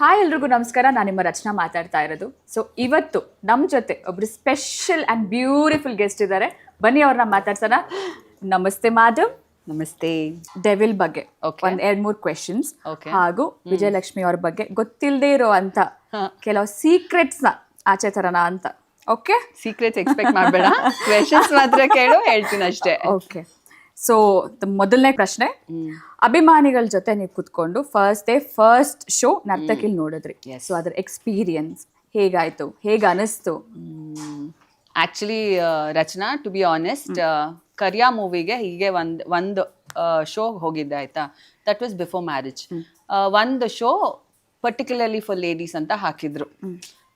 Hi ಎಲ್ರಿಗೂ ನಮಸ್ಕಾರ. ನಾನು ನಿಮ್ಮ ರಚನಾ ಮಾತಾಡ್ತಾ ಇರೋದು. ಸೊ ಇವತ್ತು ನಮ್ಮ ಜೊತೆ ಒಬ್ರು ಸ್ಪೆಷಲ್ ಆ್ಯಂಡ್ ಬ್ಯೂಟಿಫುಲ್ ಗೆಸ್ಟ್ ಇದ್ದಾರೆ. ಬನ್ನಿ ಅವ್ರನ್ನ ಮಾತಾಡ್ಸೋಣ. ನಮಸ್ತೆ ಮೇಡಮ್. ನಮಸ್ತೆ. ಡೆವಿಲ್ ಬಗ್ಗೆ ಒಂದ್ 2-3 ಕ್ವೆಶನ್ಸ್ ಹಾಗೂ ವಿಜಯಲಕ್ಷ್ಮಿ ಅವ್ರ ಬಗ್ಗೆ ಗೊತ್ತಿಲ್ಲದೆ ಇರೋ ಅಂತ ಕೆಲವು ಸೀಕ್ರೆಟ್ಸ್ ನ ಆಚೆ ತರೋಣ ಅಂತ. ಓಕೆ, ಸೀಕ್ರೆಟ್ಸ್ ಎಕ್ಸ್ಪೆಕ್ಟ್ ಮಾಡಬೇಡ, ಕ್ವೆಶನ್ಸ್ ಮಾತ್ರ ಕೇಳು, ಹೇಳ್ತೀನಿ ಅಷ್ಟೇ. ಓಕೆ, ಸೊ ಮೊದಲನೇ ಪ್ರಶ್ನೆ, ಅಭಿಮಾನಿಗಳ ಜೊತೆ ನೀವು ಕುತ್ಕೊಂಡು ಫಸ್ಟ್ ಶೋ ನರ್ತಕಿಲ್ ನೋಡಿದ್ರಿ. ಸೊ ಅದ್ರ ಎಕ್ಸ್ಪೀರಿಯನ್ಸ್ ಹೇಗಾಯ್ತು, ಹೇಗೆ ಅನಿಸ್ತು? Actually Rachana, to be honest, Kariya ಮೂವಿಗೆ ಹೀಗೆ ಒಂದು ಶೋ ಹೋಗಿದ್ದೆ ಆಯ್ತಾ. That was before marriage. ಒಂದು ಶೋ ಪರ್ಟಿಕ್ಯುಲರ್ಲಿ ಫಾರ್ ಲೇಡೀಸ್ ಅಂತ ಹಾಕಿದ್ರು.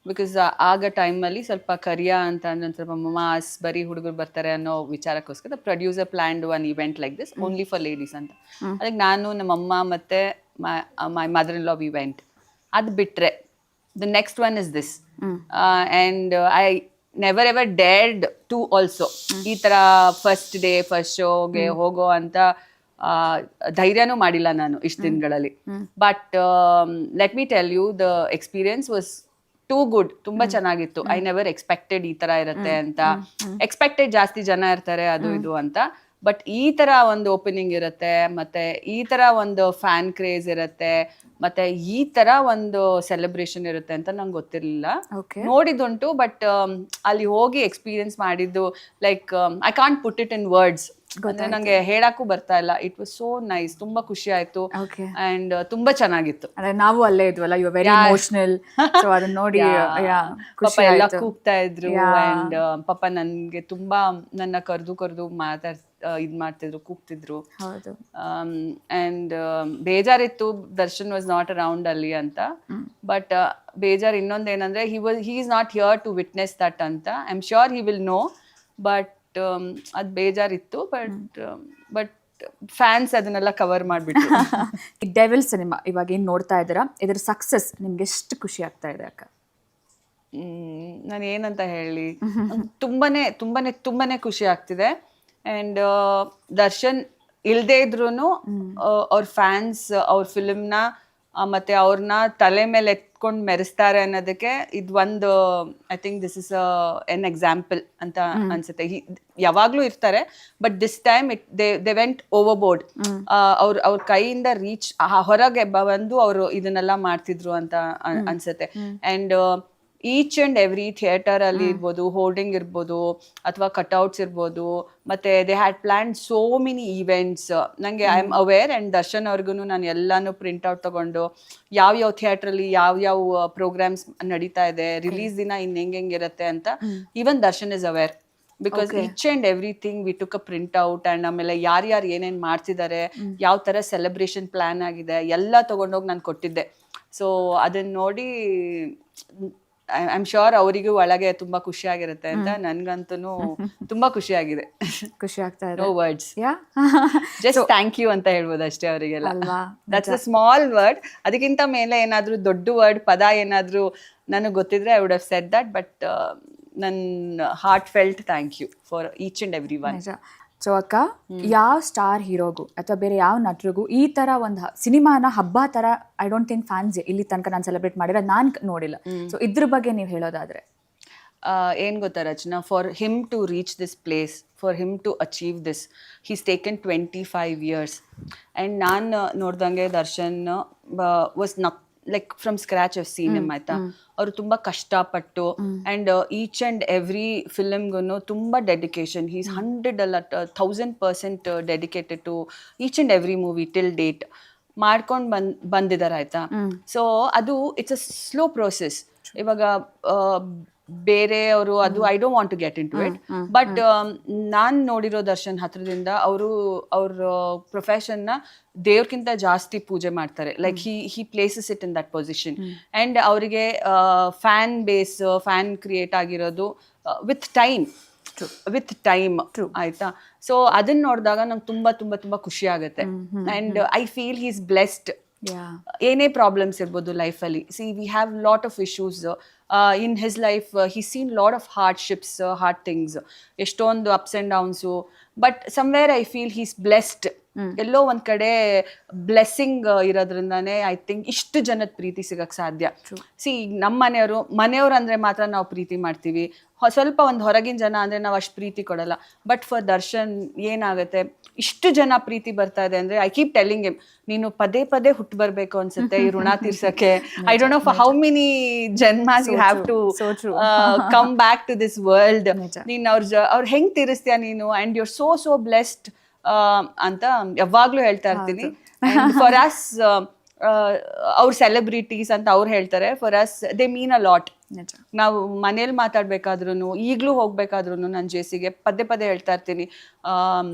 ಬಿಕಾಸ್ ಆಗ ಟೈಮಲ್ಲಿ ಸ್ವಲ್ಪ ಕರಿಯಾ ಅಂತ ಅಂದ್ರೆ ಸ್ವಲ್ಪ ಮಾಸ್ ಬರೀ ಹುಡುಗರು ಬರ್ತಾರೆ ಅನ್ನೋ ವಿಚಾರಕ್ಕೋಸ್ಕರ producer planned one event like this only for ladies ಅಂತ. ಅದಕ್ಕೆ ನಾನು, ನಮ್ಮಮ್ಮ ಮತ್ತೆ my mother in law we went. ಅದು ಬಿಟ್ಟರೆ the next one is this. And I never ever dared to also ಈ ಥರ ಫಸ್ಟ್ ಡೇ ಫಸ್ಟ್ ಶೋಗೆ ಹೋಗೋ ಅಂತ ಧೈರ್ಯನೂ ಮಾಡಿಲ್ಲ ನಾನು ಇಷ್ಟು ದಿನಗಳಲ್ಲಿ. But let me tell you, the experience was too good. ತುಂಬಾ ಚೆನ್ನಾಗಿತ್ತು. ಐ ನೆವರ್ ಎಕ್ಸ್ಪೆಕ್ಟೆಡ್ ಈ ತರ ಇರುತ್ತೆ ಅಂತ. ಎಕ್ಸ್ಪೆಕ್ಟೆಡ್ ಜಾಸ್ತಿ ಜನ ಇರ್ತಾರೆ ಅದು ಇದು ಅಂತ, ಬಟ್ ಈ ತರ ಒಂದು ಓಪನಿಂಗ್ ಇರುತ್ತೆ, ಮತ್ತೆ ಈ ತರ ಒಂದು ಫ್ಯಾನ್ ಕ್ರೇಜ್ ಇರುತ್ತೆ, ಮತ್ತೆ ಈ ತರ ಒಂದು ಸೆಲೆಬ್ರೇಷನ್ ಇರುತ್ತೆ ಅಂತ ನಂಗೆ ಗೊತ್ತಿರ್ಲಿಲ್ಲ. ನೋಡಿದುಂಟು, ಬಟ್ ಅಲ್ಲಿ ಹೋಗಿ ಎಕ್ಸ್ಪೀರಿಯನ್ಸ್ ಮಾಡಿದ್ದು, like I can't put it in words. ನಂಗೆ ಹೇಳಕ್ಕೂ ಬರ್ತಾ ಇಲ್ಲ. It was so nice. ತುಂಬಾ ಖುಷಿ ಆಯ್ತು ಅಂಡ್ ತುಂಬಾ ಚೆನ್ನಾಗಿತ್ತು. ನಾವು ಅಲ್ಲೇ ಇದ್ವಲ್ಲ, ಯು ವೆರಿ ಇಮೋಷನಲ್. ಸೊ ಅದನ್ನ ನೋಡಿ ಪಾಪ ಎಲ್ಲ ಕೂಗ್ತಾ ಇದ್ರು. ಅಂಡ್ ಪಾಪ ನನ್ಗೆ ತುಂಬಾ ನನ್ನ ಕರೆದು ಇದ್ ಮಾಡ್ತಿದ್ರು, ಕೂಗ್ತಿದ್ರು. ಅಂಡ್ ಬೇಜಾರಿತ್ತು, ದರ್ಶನ್ ವಾಸ್ ನಾಟ್ ಅರೌಂಡ್ ಅಲ್ಲಿ ಅಂತ. ಬಟ್ ಬೇಜಾರ್ ಇನ್ನೊಂದೇನಂದ್ರೆ, he is not here to witness that ಅಂತ. I am sure he will know. But ಅದು ಬೇಜಾರಿತ್ತು. ಬಟ್ ಫ್ಯಾನ್ಸ್ ಅದನ್ನೆಲ್ಲ ಕವರ್ ಮಾಡಿಬಿಟ್ಟು. ಡೆವಿಲ್ ಸಿನಿಮಾ ಇವಾಗ ಏನು ನೋಡ್ತಾ ಇದ್ದೀರಾ, ಇದ್ರ ಸಕ್ಸಸ್ ನಿಮ್ಗೆ ಎಷ್ಟು ಖುಷಿ ಆಗ್ತಾ ಇದೆ ಅಕ್ಕ? ನಾನು ಏನಂತ ಹೇಳಿ, ತುಂಬಾನೇ ತುಂಬಾನೇ ತುಂಬಾನೇ ಖುಷಿ ಆಗ್ತಿದೆ. ಆ್ಯಂಡ್ ದರ್ಶನ್ ಇಲ್ಲದೇ ಇದ್ರೂ ಅವ್ರ ಫ್ಯಾನ್ಸ್ ಅವ್ರ ಫಿಲ್ಮ್ನ ಮತ್ತೆ ಅವ್ರನ್ನ ತಲೆ ಮೇಲೆ ಎತ್ಕೊಂಡು ಮೆರೆಸ್ತಾರೆ ಅನ್ನೋದಕ್ಕೆ ಇದು ಒಂದು, I think this is an example ಅಂತ ಅನ್ಸುತ್ತೆ. ಯಾವಾಗ್ಲೂ ಇರ್ತಾರೆ, but this time they went over board. ಅವ್ರ ಕೈಯಿಂದ ರೀಚ್ ಹೊರಗೆ ಬಂದು ಅವರು ಇದನ್ನೆಲ್ಲ ಮಾಡ್ತಿದ್ರು ಅಂತ ಅನ್ಸುತ್ತೆ. And each and every theatre ಅಲ್ಲಿ ಇರ್ಬೋದು, ಹೋರ್ಡಿಂಗ್ ಇರ್ಬೋದು, ಅಥವಾ ಕಟ್ಔಟ್ಸ್ ಇರ್ಬೋದು, ಮತ್ತೆ they had plan so many events. ನಂಗೆ I am aware. And Darshan ಅವ್ರಿಗೂ ನಾನು ಎಲ್ಲಾನು ಪ್ರಿಂಟ್ ಔಟ್ ತಗೊಂಡು ಯಾವ ಥಿಯೇಟ್ರಲ್ಲಿ ಯಾವ ಪ್ರೋಗ್ರಾಮ್ಸ್ ನಡೀತಾ ಇದೆ, ರಿಲೀಸ್ ದಿನ ಹೆಂಗಿರುತ್ತೆ ಅಂತ even Darshan is aware. Because each and everything we took a print out. And ಆಮೇಲೆ ಯಾರ್ಯಾರು ಏನೇನ್ ಮಾಡ್ತಿದ್ದಾರೆ, ಯಾವ ತರ ಸೆಲೆಬ್ರೇಷನ್ ಪ್ಲಾನ್ ಆಗಿದೆ ಎಲ್ಲ ತಗೊಂಡೋಗಿ ನಾನು ಕೊಟ್ಟಿದ್ದೆ. ಸೊ ಅದನ್ನ ನೋಡಿ ಐ ಆಮ್ ಶ್ಯೂರ್ ಅವರಿಗೂ ಒಳಗೆ ತುಂಬಾ ಖುಷಿ ಆಗಿರುತ್ತೆ ಅಂತ. ನನ್ಗಂತೂ ತುಂಬಾ ಖುಷಿ ಆಗಿದೆ. ಖುಷಿ ಆಗ್ತಾ ಇದೆ. No words, just thank you ಅಂತ ಹೇಳ್ಬೋದು ಅಷ್ಟೇ ಅವರಿಗೆಲ್ಲ. That's a small word. ಅದಕ್ಕಿಂತ ಮೇಲೆ ಏನಾದ್ರೂ ದೊಡ್ಡ ವರ್ಡ್, ಪದ ಏನಾದ್ರೂ ನನಗೆ ಗೊತ್ತಿದ್ರೆ I would have said that. But ನನ್ನ heartfelt thank you for each and every one. So ಅಕ್ಕ, ಯಾವ ಸ್ಟಾರ್ ಹೀರೋಗೂ ಅಥವಾ ಬೇರೆ ಯಾವ ನಟರಿಗೂ ಈ ತರ ಒಂದು ಸಿನಿಮಾನ ಹಬ್ಬ ತರ ಐ ಡೋಂಟ್ ಥಿಂಕ್ ಫ್ಯಾನ್ಸ್ ಇಲ್ಲಿ ತನಕ ನಾನು ಸೆಲೆಬ್ರೇಟ್ ಮಾಡಿರೋದು ನಾನು ನೋಡಿಲ್ಲ. ಸೊ ಇದ್ರ ಬಗ್ಗೆ ನೀವು ಹೇಳೋದಾದ್ರೆ ಏನ್ ಗೊತ್ತಾ Rachana, for him to reach this place, for him to achieve this, he's taken 25 years. And ನಾನು ನೋಡ್ದಂಗೆ Darshan was like from scratch of seen him ಆಯ್ತಾ. ಅವರು ತುಂಬಾ ಕಷ್ಟಪಟ್ಟು ಅಂಡ್ ಈಚ್ ಅಂಡ್ ಎವ್ರಿ ಫಿಲ್ಮ್ಗೂ ತುಂಬಾ ಡೆಡಿಕೇಶನ್. ಹೀಸ್ 100 ಅಲ್ಲ 1000% dedicated to each and every movie till date ಮಾಡ್ಕೊಂಡು ಬಂದಿದ್ದಾರೆ ಆಯ್ತಾ. ಸೊ ಅದು ಇಟ್ಸ್ ಅ ಸ್ಲೋ ಪ್ರೋಸೆಸ್. ಇವಾಗ ಬೇರೆಯವರು ಅದು I don't want to get into it. But ನಾನು ನೋಡಿರೋ ದರ್ಶನ್ ಹತ್ರದಿಂದ ಅವ್ರ ಪ್ರೊಫೆಷನ್ನ ದೇವ್ರಕ್ಕಿಂತ ಜಾಸ್ತಿ ಪೂಜೆ ಮಾಡ್ತಾರೆ. Like he places it in that position. And ಅವರಿಗೆ ಫ್ಯಾನ್ ಬೇಸ್, ಫ್ಯಾನ್ ಕ್ರಿಯೇಟ್ ಆಗಿರೋದು ವಿತ್ ಟೈಮ್ ಆಯ್ತಾ. ಸೊ ಅದನ್ನ ನೋಡಿದಾಗ ನಂಗೆ ತುಂಬಾ ತುಂಬಾ ತುಂಬಾ ಖುಷಿ ಆಗುತ್ತೆ. And I feel he is blessed. ಏನೇ ಪ್ರಾಬ್ಲಮ್ಸ್ ಇರ್ಬೋದು ಲೈಫಲ್ಲಿ, see we have lot of issues in his life. He seen lot of hard things, ಎಷ್ಟೊಂದು ups and downs. But somewhere I feel he's blessed ಎಲ್ಲೋ ಒಂದ್ ಕಡೆ blessing ಇರೋದ್ರಿಂದಾನೇ I think ಇಷ್ಟು ಜನದ ಪ್ರೀತಿ ಸಿಗಕ್ ಸಾಧ್ಯ. ಸಿ ನಮ್ಮ ಮನೆಯವ್ರು ಅಂದ್ರೆ ಮಾತ್ರ ನಾವು ಪ್ರೀತಿ ಮಾಡ್ತೀವಿ, ಸ್ವಲ್ಪ ಒಂದು ಹೊರಗಿನ ಜನ ಅಂದ್ರೆ ನಾವು ಅಷ್ಟು ಪ್ರೀತಿ ಕೊಡಲ್ಲ. ಬಟ್ ಫಾರ್ ದರ್ಶನ್ ಏನಾಗುತ್ತೆ, ಇಷ್ಟು ಜನ ಪ್ರೀತಿ ಬರ್ತಾ ಇದೆ ಅಂದ್ರೆ ಐ ಕೀಪ್ ಟೆಲ್ಲಿಂಗ್ ಹಿಮ್, ನೀನು ಪದೇ ಪದೇ ಹುಟ್ಟು ಬರ್ಬೇಕು ಅನ್ಸುತ್ತೆ ಈ ಋಣ ತೀರ್ಸಕ್ಕೆ. I don't know for how many ಜನ್ಮಾಸ್ you have to come back to this world. ನೀನ್ ಅವ್ರು ಹೆಂಗ್ ತೀರಿಸ್ತೀಯ ನೀನು, and you are so blessed ಅಂತ ಯಾವಾಗ್ಲೂ ಹೇಳ್ತಾ ಇರ್ತೀನಿ. ಫಾರ್ ಅಸ್ ಅವ್ರ ಸೆಲೆಬ್ರಿಟೀಸ್ ಅಂತ ಅವ್ರು ಹೇಳ್ತಾರೆ, for us they mean a lot. ನಾವು ಮನೇಲಿ ಮಾತಾಡ್ಬೇಕಾದ್ರೂ ಈಗ್ಲೂ ಹೋಗ್ಬೇಕಾದ್ರೂ ನನ್ನ ಜೇಸಿಗೆ ಪದೇ ಹೇಳ್ತಾ ಇರ್ತೀನಿ,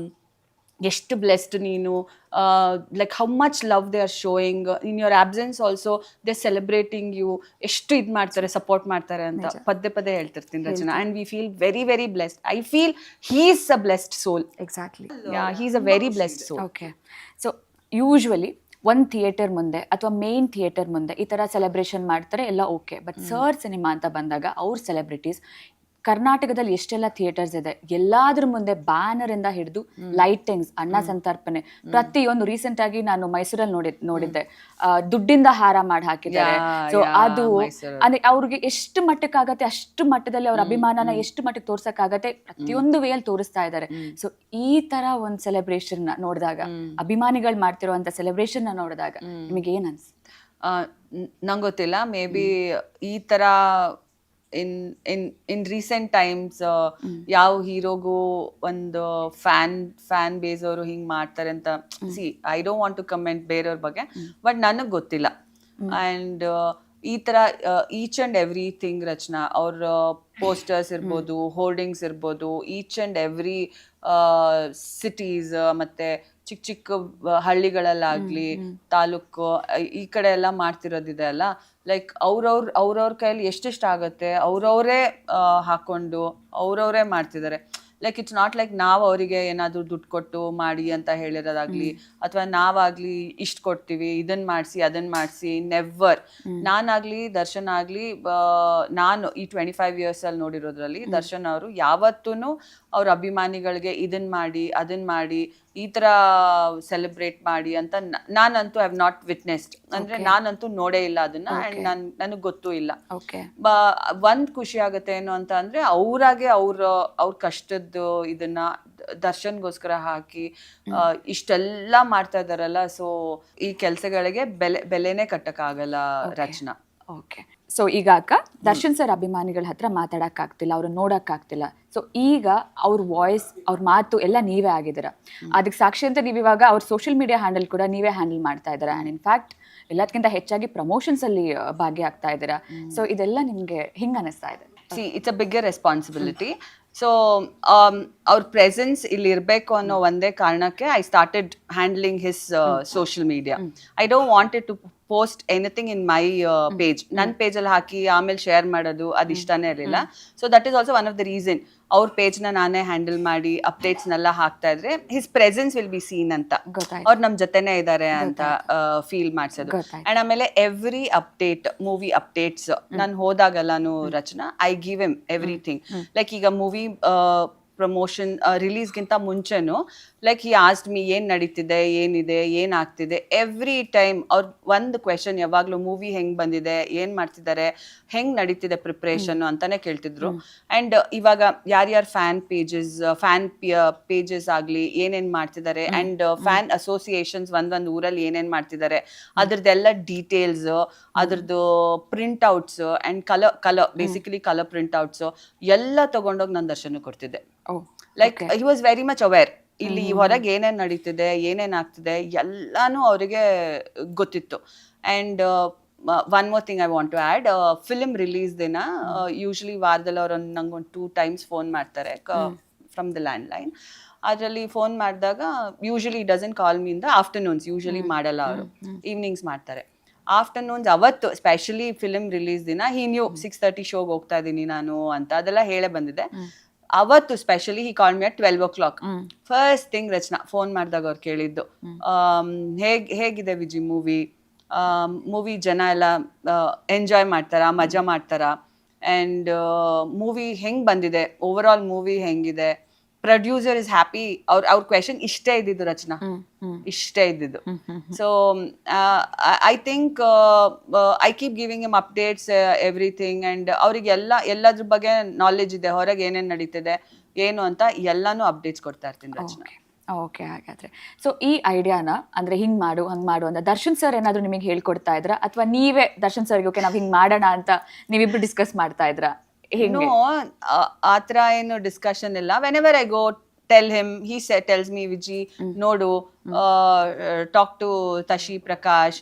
ಎಷ್ಟು ಬ್ಲೆಸ್ಡ್ ನೀನು, like how much love they are showing in your absence also, they celebrating you, ಎಷ್ಟು ಇದು ಮಾಡ್ತಾರೆ, ಸಪೋರ್ಟ್ ಮಾಡ್ತಾರೆ ಅಂತ ಪದೇ ಹೇಳ್ತಿರ್ತೀನಿ Rachana. And we feel very blessed. I feel he is a blessed soul. Exactly, he is a very blessed soul. Okay. So usually ಒಂದು theatre ಮುಂದೆ ಅಥವಾ ಮೇನ್ ಥಿಯೇಟರ್ ಮುಂದೆ ಈ ಥರ ಸೆಲೆಬ್ರೇಷನ್ ಮಾಡ್ತಾರೆ, ಎಲ್ಲ ಓಕೆ. ಬಟ್ ಸರ್ ಸಿನಿಮಾ ಅಂತ ಬಂದಾಗ ಅವ್ರ ಸೆಲೆಬ್ರಿಟೀಸ್ ಕರ್ನಾಟಕದಲ್ಲಿ ಎಷ್ಟೆಲ್ಲ ಥಿಯೇಟರ್ಸ್ ಇದೆ, ಎಲ್ಲಾದ್ರ ಮುಂದೆ ಬ್ಯಾನರ್ ಇಂದ ಹಿಡಿದು ಲೈಟಿಂಗ್ಸ್, ಅನ್ನ ಸಂತರ್ಪಣೆ, ಪ್ರತಿಯೊಂದು. ರೀಸೆಂಟ್ ಆಗಿ ನಾನು ಮೈಸೂರಲ್ಲಿ ನೋಡಿದ್ದೆ, ದುಡ್ಡಿಂದ ಹಾರ ಮಾಡಿ ಹಾಕಿದ್ದಾರೆ. ಸೊ ಅದು ಅಂದ್ರೆ ಅವ್ರಿಗೆ ಎಷ್ಟು ಮಟ್ಟಕ್ಕಾಗತ್ತೆ ಅಷ್ಟು ಮಟ್ಟದಲ್ಲಿ ಅವ್ರ ಅಭಿಮಾನನ ಎಷ್ಟು ಮಟ್ಟಕ್ಕೆ ತೋರ್ಸಕ್ಕಾಗತ್ತೆ ಪ್ರತಿಯೊಂದು ವೇಯಲ್ಲಿ ತೋರಿಸ್ತಾ ಇದ್ದಾರೆ. ಸೊ ಈ ತರ ಒಂದು ಸೆಲೆಬ್ರೇಷನ್ ನೋಡಿದಾಗ, ಅಭಿಮಾನಿಗಳು ಮಾಡ್ತಿರುವಂತ ಸೆಲೆಬ್ರೇಷನ್ ನೋಡಿದಾಗ ನಿಮಗೆ ಏನ್ ಅನ್ಸ್? ನಂಗೆ ಗೊತ್ತಿಲ್ಲ, ಮೇ ಬಿ ಈ ತರ ಇನ್ ರೀಸೆಂಟ್ ಟೈಮ್ಸ್ ಯಾವ ಹೀರೋಗೂ ಒಂದು ಫ್ಯಾನ್ ಬೇಸ್ ಅವರು ಹಿಂಗ್ ಮಾಡ್ತಾರೆ ಅಂತ. See I don't want to comment ಬೇರೆಯವ್ರ ಬಗ್ಗೆ, ಬಟ್ ನನಗೆ ಗೊತ್ತಿಲ್ಲ. ಅಂಡ್ ಈ ತರ ಈಚ್ ಅಂಡ್ ಎವ್ರಿಥಿಂಗ್ ರಚನಾ, ಅವ್ರ ಪೋಸ್ಟರ್ಸ್ ಇರ್ಬೋದು, ಹೋರ್ಡಿಂಗ್ಸ್ ಇರ್ಬೋದು, ಈಚ್ ಅಂಡ್ ಎವ್ರಿ ಸಿಟೀಸ್ ಮತ್ತೆ ಚಿಕ್ಕ ಹಳ್ಳಿಗಳಲ್ಲಾಗ್ಲಿ, ತಾಲೂಕು ಈ ಕಡೆ ಎಲ್ಲ ಮಾಡ್ತಿರೋದಿದೆ ಅಲ್ಲ, ಲೈಕ್ ಅವ್ರವ್ರ ಕೈಯಲ್ಲಿ ಎಷ್ಟೆಷ್ಟು ಆಗುತ್ತೆ ಅವ್ರವರೇ ಹಾಕೊಂಡು ಅವ್ರವರೇ ಮಾಡ್ತಿದ್ದಾರೆ. ಲೈಕ್ ಇಟ್ಸ್ ನಾಟ್ ಲೈಕ್ ನಾವು ಅವರಿಗೆ ಏನಾದರೂ ದುಡ್ಡು ಕೊಟ್ಟು ಮಾಡಿ ಅಂತ ಹೇಳಿರೋದಾಗ್ಲಿ, ಅಥವಾ ನಾವಾಗ್ಲಿ ಇಷ್ಟು ಕೊಡ್ತೀವಿ ಇದನ್ನ ಮಾಡಿಸಿ ಅದನ್ನ ಮಾಡಿಸಿ, ನೆವರ್. ನಾನಾಗ್ಲಿ ದರ್ಶನ್ ಆಗ್ಲಿ, ನಾನು ಈ 25 years ಅಲ್ಲಿ ನೋಡಿರೋದ್ರಲ್ಲಿ ದರ್ಶನ್ ಅವರು ಯಾವತ್ತೂ ಅವ್ರ ಅಭಿಮಾನಿಗಳಿಗೆ ಇದನ್ನ ಮಾಡಿ ಅದನ್ನ ಮಾಡಿ ಈ ತರ ಸೆಲೆಬ್ರೇಟ್ ಮಾಡಿ ಅಂತ ನಾನಂತೂ ಹ್ಯಾವ್ ನಾಟ್ ವಿಟ್ನೆಸ್ಡ್. ಅಂದ್ರೆ ನಾನಂತೂ ನೋಡೇ ಇಲ್ಲ ಅದನ್ನ, ಅಂಡ್ ನನಗೆ ಗೊತ್ತೂ ಇಲ್ಲ. ಒಂದ್ ಖುಷಿ ಆಗುತ್ತೆ ಏನು ಅಂತ ಅಂದ್ರೆ, ಅವ್ರಾಗೆ ಅವ್ರ ಕಷ್ಟದ್ದು ಇದನ್ನ ದರ್ಶನ್ಗೋಸ್ಕರ ಹಾಕಿ ಇಷ್ಟೆಲ್ಲ ಮಾಡ್ತಾ ಇದಾರಲ್ಲ. ಸೊ ಈ ಕೆಲ್ಸಗಳಿಗೆ ಬೆಲೆನೇ ಕಟ್ಟಕ್ಕಾಗಲ್ಲ ರಚನಾ. ಓಕೆ. ಸೊ ಈಗ ಅಕ್ಕ, ದರ್ಶನ್ ಸರ್ ಅಭಿಮಾನಿಗಳ ಹತ್ರ ಮಾತಾಡಕ್ಕಾಗ್ತಿಲ್ಲ, ಅವ್ರನ್ನ ನೋಡಕ್ಕಾಗ್ತಿಲ್ಲ. ಸೊ ಈಗ ಅವ್ರ ವಾಯ್ಸ್, ಅವ್ರ ಮಾತು ಎಲ್ಲ ನೀವೇ ಆಗಿದ್ದೀರ. ಅದಕ್ಕೆ ಸಾಕ್ಷಿ ಅಂತ ನೀವು ಇವಾಗ ಅವ್ರ ಸೋಷಿಯಲ್ ಮೀಡಿಯಾ ಹ್ಯಾಂಡಲ್ ಕೂಡ ನೀವೇ ಹ್ಯಾಂಡಲ್ ಮಾಡ್ತಾ ಇದ್ದೀರಾ. ಆ್ಯಂಡ್ ಇನ್ಫ್ಯಾಕ್ಟ್ ಎಲ್ಲದಕ್ಕಿಂತ ಹೆಚ್ಚಾಗಿ ಪ್ರಮೋಷನ್ಸ್ ಅಲ್ಲಿ ಭಾಗಿಯಾಗ್ತಾ ಇದ್ದೀರಾ. ಸೊ ಇದೆಲ್ಲ ನಿಮ್ಗೆ ಹಿಂಗೆ ಅನಿಸ್ತಾ ಇದೆ? See it's a bigger responsibility. So ಅವ್ರ ಪ್ರೆಸೆನ್ಸ್ ಇಲ್ಲಿ ಇರಬೇಕು ಅನ್ನೋ ಒಂದೇ ಕಾರಣಕ್ಕೆ I started handling his social media. I don't wanted to post anything in my page. ನನ್ನ ಪೇಜಲ್ಲಿ ಹಾಕಿ ಆಮೇಲೆ ಶೇರ್ ಮಾಡೋದು ಅದು ಇಷ್ಟನೇ ಇರಲಿಲ್ಲ. So that is also one of the reason ಅವ್ರ ಪೇಜ್ನ ನಾನೇ ಹ್ಯಾಂಡಲ್ ಮಾಡಿ ಅಪ್ಡೇಟ್ಸ್ನೆಲ್ಲ ಹಾಕ್ತಾ ಇದ್ರೆ his presence will be seen ಅಂತ, ಅವ್ರು ನಮ್ಮ ಜೊತೆನೇ ಇದ್ದಾರೆ ಅಂತ ಫೀಲ್ ಮಾಡ್ಸೋದು. ಅಂಡ್ ಆಮೇಲೆ ಎವ್ರಿ ಅಪ್ಡೇಟ್, ಮೂವಿ ಅಪ್ಡೇಟ್ಸ್ ನಾನು ಹೋದಾಗೆಲ್ಲಾನು Rachana I give em everything. Like ಈಗ ಮೂವಿ ಪ್ರಮೋಷನ್ ರಿಲೀಸ್ಗಿಂತ ಮುಂಚೆನೂ ಲೈಕ್ ಹಿ ಆಸ್ಕ್ಡ್ ಮೀ ಏನ್ ನಡೀತಿದೆ, ಏನಿದೆ, ಏನಾಗ್ತಿದೆ. ಎವ್ರಿ ಟೈಮ್ ಅವ್ರ ಒಂದು ಕ್ವೆಶನ್ ಯಾವಾಗ್ಲೂ ಮೂವಿ ಹೆಂಗ್ ಬಂದಿದೆ, ಏನ್ ಮಾಡ್ತಿದ್ದಾರೆ, ಹೆಂಗ್ ನಡೀತಿದೆ ಪ್ರಿಪ್ರೇಷನ್ ಅಂತಾನೆ ಕೇಳ್ತಿದ್ರು. ಅಂಡ್ ಇವಾಗ ಯಾರ್ಯಾರ ಫ್ಯಾನ್ ಪೇಜಸ್ ಆಗ್ಲಿ ಏನೇನ್ ಮಾಡ್ತಿದ್ದಾರೆ, ಅಂಡ್ ಫ್ಯಾನ್ ಅಸೋಸಿಯೇಷನ್ಸ್ ಒಂದೊಂದು ಊರಲ್ಲಿ ಏನೇನ್ ಮಾಡ್ತಿದ್ದಾರೆ ಅದ್ರದ್ದೆಲ್ಲ ಡೀಟೇಲ್ಸ್, ಅದ್ರದ್ದು printouts and colour basically colour printouts ಎಲ್ಲ ತಗೊಂಡೋಗಿ ನಾನು ದರ್ಶನ ಕೊಡ್ತಿದ್ದೆ. Like he was very much aware. ಇಲ್ಲಿ ಹೊರಗೆ ಏನೇನ್ ನಡೀತಿದೆ, ಏನೇನ್ ಆಗ್ತಿದೆ ಎಲ್ಲಾನು ಅವರಿಗೆ ಗೊತ್ತಿತ್ತು. And one more thing I want to add, film release ದಿನ ಯೂಶ್ವಲಿ ವಾರದಲ್ಲಿ ಅವ್ರು ನಂಗೊಂದು 2 times ಫೋನ್ ಮಾಡ್ತಾರೆ ಫ್ರಮ್ ದ ಲ್ಯಾಂಡ್ಲೈನ್. ಅದರಲ್ಲಿ ಫೋನ್ ಮಾಡಿದಾಗ usually doesn't call me in the afternoons, usually ಮಾಡಲ್ಲ ಅವರು, ಈವ್ನಿಂಗ್ಸ್ ಮಾಡ್ತಾರೆ. ಆಫ್ಟರ್ನೂನ್ಸ್ ಅವತ್ತು ಸ್ಪೆಷಲಿ ಫಿಲ್ಮ್ ರಿಲೀಸ್ ದಿನ ಹಿ ನ್ಯೂ 6:30 ಶೋಗೆ ಹೋಗ್ತಾ ಇದ್ದೀನಿ ನಾನು ಅಂತ ಅದೆಲ್ಲ ಹೇಳೇ ಬಂದಿದೆ. ಅವತ್ತು specially he call me at 12 o'clock. First thing Rachana phone ಮಾಡಿದಾಗ ಅವ್ರು ಕೇಳಿದ್ದು, ಹೇಗಿದೆ ವಿಜಿ ಮೂವಿ ಜನ ಎಲ್ಲ ಎಂಜಾಯ್ ಮಾಡ್ತಾರಾ, ಮಜಾ ಮಾಡ್ತಾರಾ, ಆ್ಯಂಡ್ ಮೂವಿ ಹೆಂಗೆ ಬಂದಿದೆ, ಓವರ್ ಆಲ್ ಮೂವಿ ಹೆಂಗಿದೆ, ಪ್ರೊಡ್ಯೂಸರ್ ಇಸ್ ಹ್ಯಾಪಿ. ಅವ್ರ ಕ್ವೆಶನ್ ಇಷ್ಟೇ ಇದ್ದಿದ್ದು ರಚನಾ, ಇಷ್ಟೇ ಇದ್ದಿದ್ದು. So I think I keep giving him updates everything, and ಅವ್ರಿಗೆ ಎಲ್ಲದ್ರ ಬಗ್ಗೆ ನಾಲೆಜ್ ಇದೆ, ಹೊರಗೆ ಏನೇನು ನಡೀತಿದೆ ಏನು ಅಂತ ಎಲ್ಲಾನು ಅಪ್ಡೇಟ್ಸ್ ಕೊಡ್ತಾ ಇರ್ತೀನಿ ರಚನಾ. ಓಕೆ, ಹಾಗಾದ್ರೆ ಸೊ ಈ ಐಡಿಯಾನ ಅಂದ್ರೆ ಹಿಂಗ್ ಮಾಡು ಹಂಗ್ ಮಾಡು ಅಂತ ದರ್ಶನ್ ಸರ್ ಏನಾದ್ರು ನಿಮಗೆ ಹೇಳ್ಕೊಡ್ತಾ ಇದ್ರ, ಅಥವಾ ನೀವೇ ದರ್ಶನ್ ಸರ್ಗೆ ಓಕೆ ನಾವ್ ಹಿಂಗ್ ಮಾಡೋಣ ಅಂತ ನೀವಿಬ್ರು ಡಿಸ್ಕಸ್ ಮಾಡ್ತಾ ಇದ್ರ? ನೋ, ಆ ಥರ ಏನು ಡಿಸ್ಕಷನ್ ಇಲ್ಲ. Whenever I go tell him, he tells me, Viji, ನೋಡು, talk to Tashi Prakash,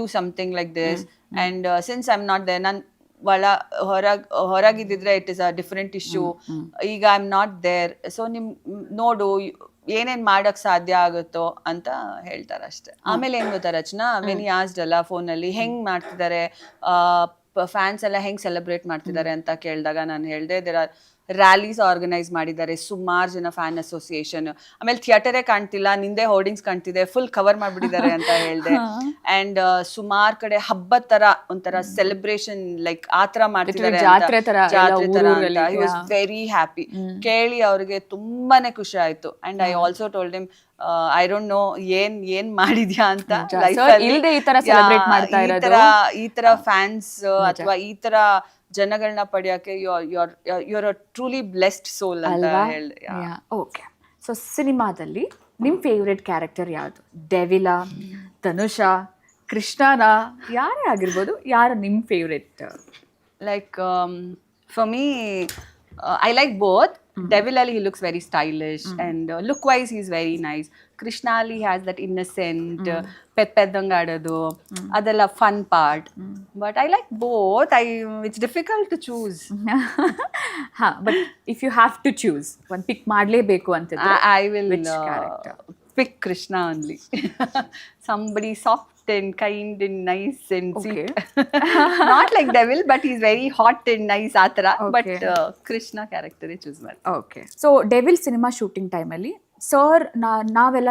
do something like this. And since I'm not there, ನಾನು ಹೊರಗಿದ್ದಿದ್ರೆ it is a different issue. ಈಗ I am not there, so ನೋಡು ಏನೇನ್ ಮಾಡಕ್ ಸಾಧ್ಯ ಆಗುತ್ತೋ ಅಂತ ಹೇಳ್ತಾರೆ ಅಷ್ಟೇ. ಆಮೇಲೆ ಏನ್ ಗೊತ್ತಾ ರಚನಾ, ವೆನ್ ಹಿ ಆಸ್ಕ್ಡ್ ಅಲ್ಲ ಫೋನಲ್ಲಿ ಹೆಂಗ್ ಮಾಡ್ತಿದ್ದಾರೆ ಫ್ಯಾನ್ಸ್ ಎಲ್ಲ ಹೆಂಗ್ ಸೆಲೆಬ್ರೇಟ್ ಮಾಡ್ತಿದ್ದಾರೆ ಅಂತ ಕೇಳಿದಾಗ ನಾನು ಹೇಳ್ದೆ, ದೇರ್ ಆರ್ ರ್ಯಾಲೀಸ್ ಆರ್ಗನೈಸ್ ಮಾಡಿದ್ದಾರೆ, ಸುಮಾರು ಜನ ಫ್ಯಾನ್ ಅಸೋಸಿಯೇಷನ್, ಆಮೇಲೆ ಥಿಯೇಟರೇ ಕಾಣ್ತಿಲ್ಲ, ನಿಂದೆ ಹೋರ್ಡಿಂಗ್ಸ್ ಕಾಣ್ತಿದೆ, ಫುಲ್ ಕವರ್ ಮಾಡ್ಬಿಟ್ಟಿದ್ದಾರೆ ಅಂತ ಹೇಳ್ದೆ. ಅಂಡ್ ಸುಮಾರು ಕಡೆ ಹಬ್ಬದ ತರ ಒಂಥರ ಸೆಲೆಬ್ರೇಷನ್ ಲೈಕ್ ಆ ತರ ಮಾಡ್ತಿದ್ದಾರೆ, ಜಾತ್ರೆ ತರ ಅಂತ. ಹಿ ವಾಸ್ ವೆರಿ ಹ್ಯಾಪಿ. ಕೇಳಿ ಅವ್ರಿಗೆ ತುಂಬಾನೇ ಖುಷಿ ಆಯ್ತು. And I also told him, I don't no ಏನ್ ಮಾಡಿದ್ಯಾ ಅಂತ ಈ ತರ ಫ್ಯಾನ್ಸ್ ಅಥವಾ ಈ ತರ ಜನಗಳನ್ನ ಪಡೆಯಕ್ಕೆ you're a truly blessed soul ಅಂತ ಹೇಳ್ದೆ. ಓಕೆ, ಸೊ ಸಿನಿಮಾದಲ್ಲಿ ನಿಮ್ ಫೇವ್ರೆಟ್ ಕ್ಯಾರೆಕ್ಟರ್ ಯಾವುದು? ಡೆವಿಲಾ, ಧನುಷಾ, ಕೃಷ್ಣನ, ಯಾರೇ ಆಗಿರ್ಬೋದು, ಯಾರು ನಿಮ್ favourite? Like for me I like both. Devil Ali, he looks very stylish, and look wise he's very nice. Krishna Ali has that innocent peddangadu adella fun part. But I like both. It's difficult to choose. Ha, but if you have to choose one pick ಮಾಡಲೇಬೇಕು ಅಂತಿದ್ರೆ I will which character? Pick Krishna only. Somebody soft and kind and nice and sweet. Not like Devil, but he's very hot and nice ಆತರ. But Krishna character choose ಮಾಡಿ. Okay, so Devil cinema shooting ಟೈಮಲ್ಲಿ sir ನಾವೆಲ್ಲ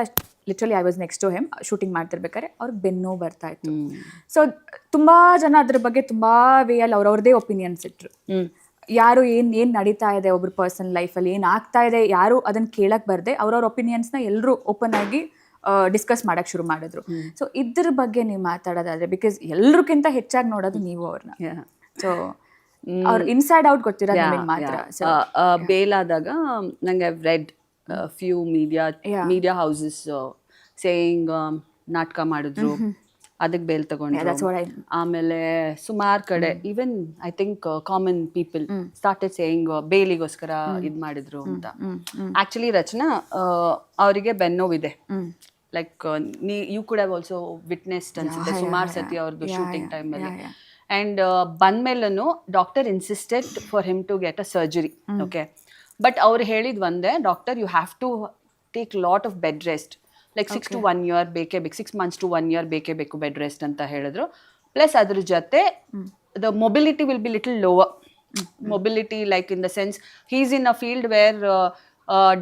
literally I was next to him shooting ಮಾಡ್ತಿರ್ಬೇಕಾದ್ರೆ ಅವ್ರಿಗೆ ಬೆನ್ನು ಬರ್ತಾ ಇತ್ತು. So ತುಂಬಾ ಜನ ಅದ್ರ ಬಗ್ಗೆ ತುಂಬಾ ವೇಯಲ್ಲಿ ಅವ್ರವ್ರದೇ ಒಪಿನಿಯನ್ಸ್ ಇಟ್ರು. ಯಾರು ಏನ್ ನಡೀತಾ ಇದೆ ಒಬ್ರು ಪರ್ಸನಲ್ ಲೈಫಲ್ಲಿ ಏನ್ ಆಗ್ತಾ ಇದೆ ಯಾರು ಅದನ್ನ ಕೇಳಕ್ ಬರ್ದೆ ಅವ್ರವ್ರ ಒಪಿನಿಯನ್ಸ್ನ ಎಲ್ಲರೂ ಓಪನ್ ಆಗಿ ಡಿಸ್ಕಸ್ ಮಾಡಕ್ ಶುರು ಮಾಡಿದ್ರು. ಸೊ ಇದ್ರ ಬಗ್ಗೆ ನೀವು ಮಾತಾಡೋದಾದ್ರೆ, ಬಿಕಾಸ್ ಎಲ್ರಿಗಿಂತ ಹೆಚ್ಚಾಗಿ ನೋಡೋದು ನೀವು ಅವ್ರನ್ನ, ಸೊ ಅವ್ರ ಇನ್ಸೈಡ್ ಔಟ್ ಗೊತ್ತಿರ ಮಾತ್ರ. ಬೇಲಾದಾಗ ನಂಗೆ read few media houses saying ನಾಟಕ ಮಾಡಿದ್ರು, ಅದಕ್ಕೆ ಬೇಲ್ ತಗೊಂಡ್ರು. ಆಮೇಲೆ ಸುಮಾರು ಕಡೆ even I think common people started saying ಬೇಲಿಗೋಸ್ಕರ ಇದ್ ಮಾಡಿದ್ರು ಅಂತ. ಆಕ್ಚುಲಿ ರಚನಾ ಅವರಿಗೆ ಬೆನ್ನೋವಿದೆ. Like you could have also witnessed ಅನ್ಸುತ್ತೆ ಸುಮಾರು ಸತಿ ಅವ್ರದ್ದು ಶೂಟಿಂಗ್ ಟೈಮಲ್ಲಿ. ಅಂಡ್ ಬಂದ್ಮೇಲೂ doctor insisted for him to get a surgery. Okay, but ಅವ್ರು ಹೇಳಿದ್ ಒಂದೇ, doctor you have to take lot of bed rest, like 6 to 1 year ಬೇಕೇ ಬೇಕು, 6 months to 1 year ಬೇಕೇ ಬೇಕು ಬೆಡ್ ರೆಸ್ಟ್ ಅಂತ ಹೇಳಿದ್ರು. ಪ್ಲಸ್ ಅದ್ರ ಜೊತೆ the mobility will be little lower. Mobility like in the sense he's in a field where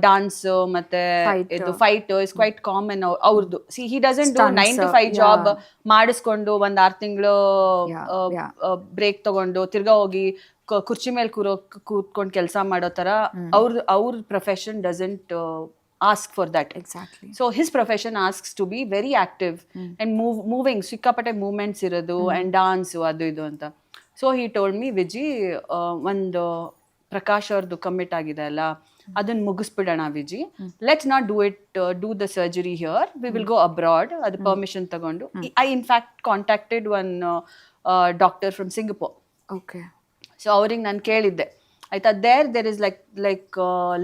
dance ಮತ್ತೆ ಇದು ಫೈಟ್ ಇಸ್ ಕ್ವೈಟ್ ಕಾಮನ್ ಅವ್ರದ್ದು. See he doesn't do 9 to 5 job ಮಾಡಿಸ್ಕೊಂಡು 1-6 ತಿಂಗಳು ಬ್ರೇಕ್ ತಗೊಂಡು ತಿರ್ಗಾ ಹೋಗಿ ಕುರ್ಚಿ ಮೇಲೆ ಕೂತ್ಕೊಂಡು ಕೆಲಸ ಮಾಡೋ ತರ ಅವ್ರ profession doesn't ask for that. Exactly. So his profession asks to be very active and moving, ಸಿಕ್ಕಾಪಟ್ಟೆ ಮೂವ್ಮೆಂಟ್ಸ್ ಇರೋದು and dance ಅದು ಇದು ಅಂತ. So he told me, Viji, ಒಂದು ಪ್ರಕಾಶ್ ಅವ್ರದ್ದು ಕಮಿಟ್ ಆಗಿದೆ ಅಲ್ಲ, ಅದನ್ನ ಮುಗಿಸ್ಬಿಡೋಣ Viji, let's not do the surgery here, we will go abroad. ಅದು ಪರ್ಮಿಷನ್ ತಗೊಂಡು I in fact contacted one doctor from Singapore. Okay, so ಅವ್ರಿಗೆ ನಾನು ಕೇಳಿದ್ದೆ ಆಯ್ತಾ, there is like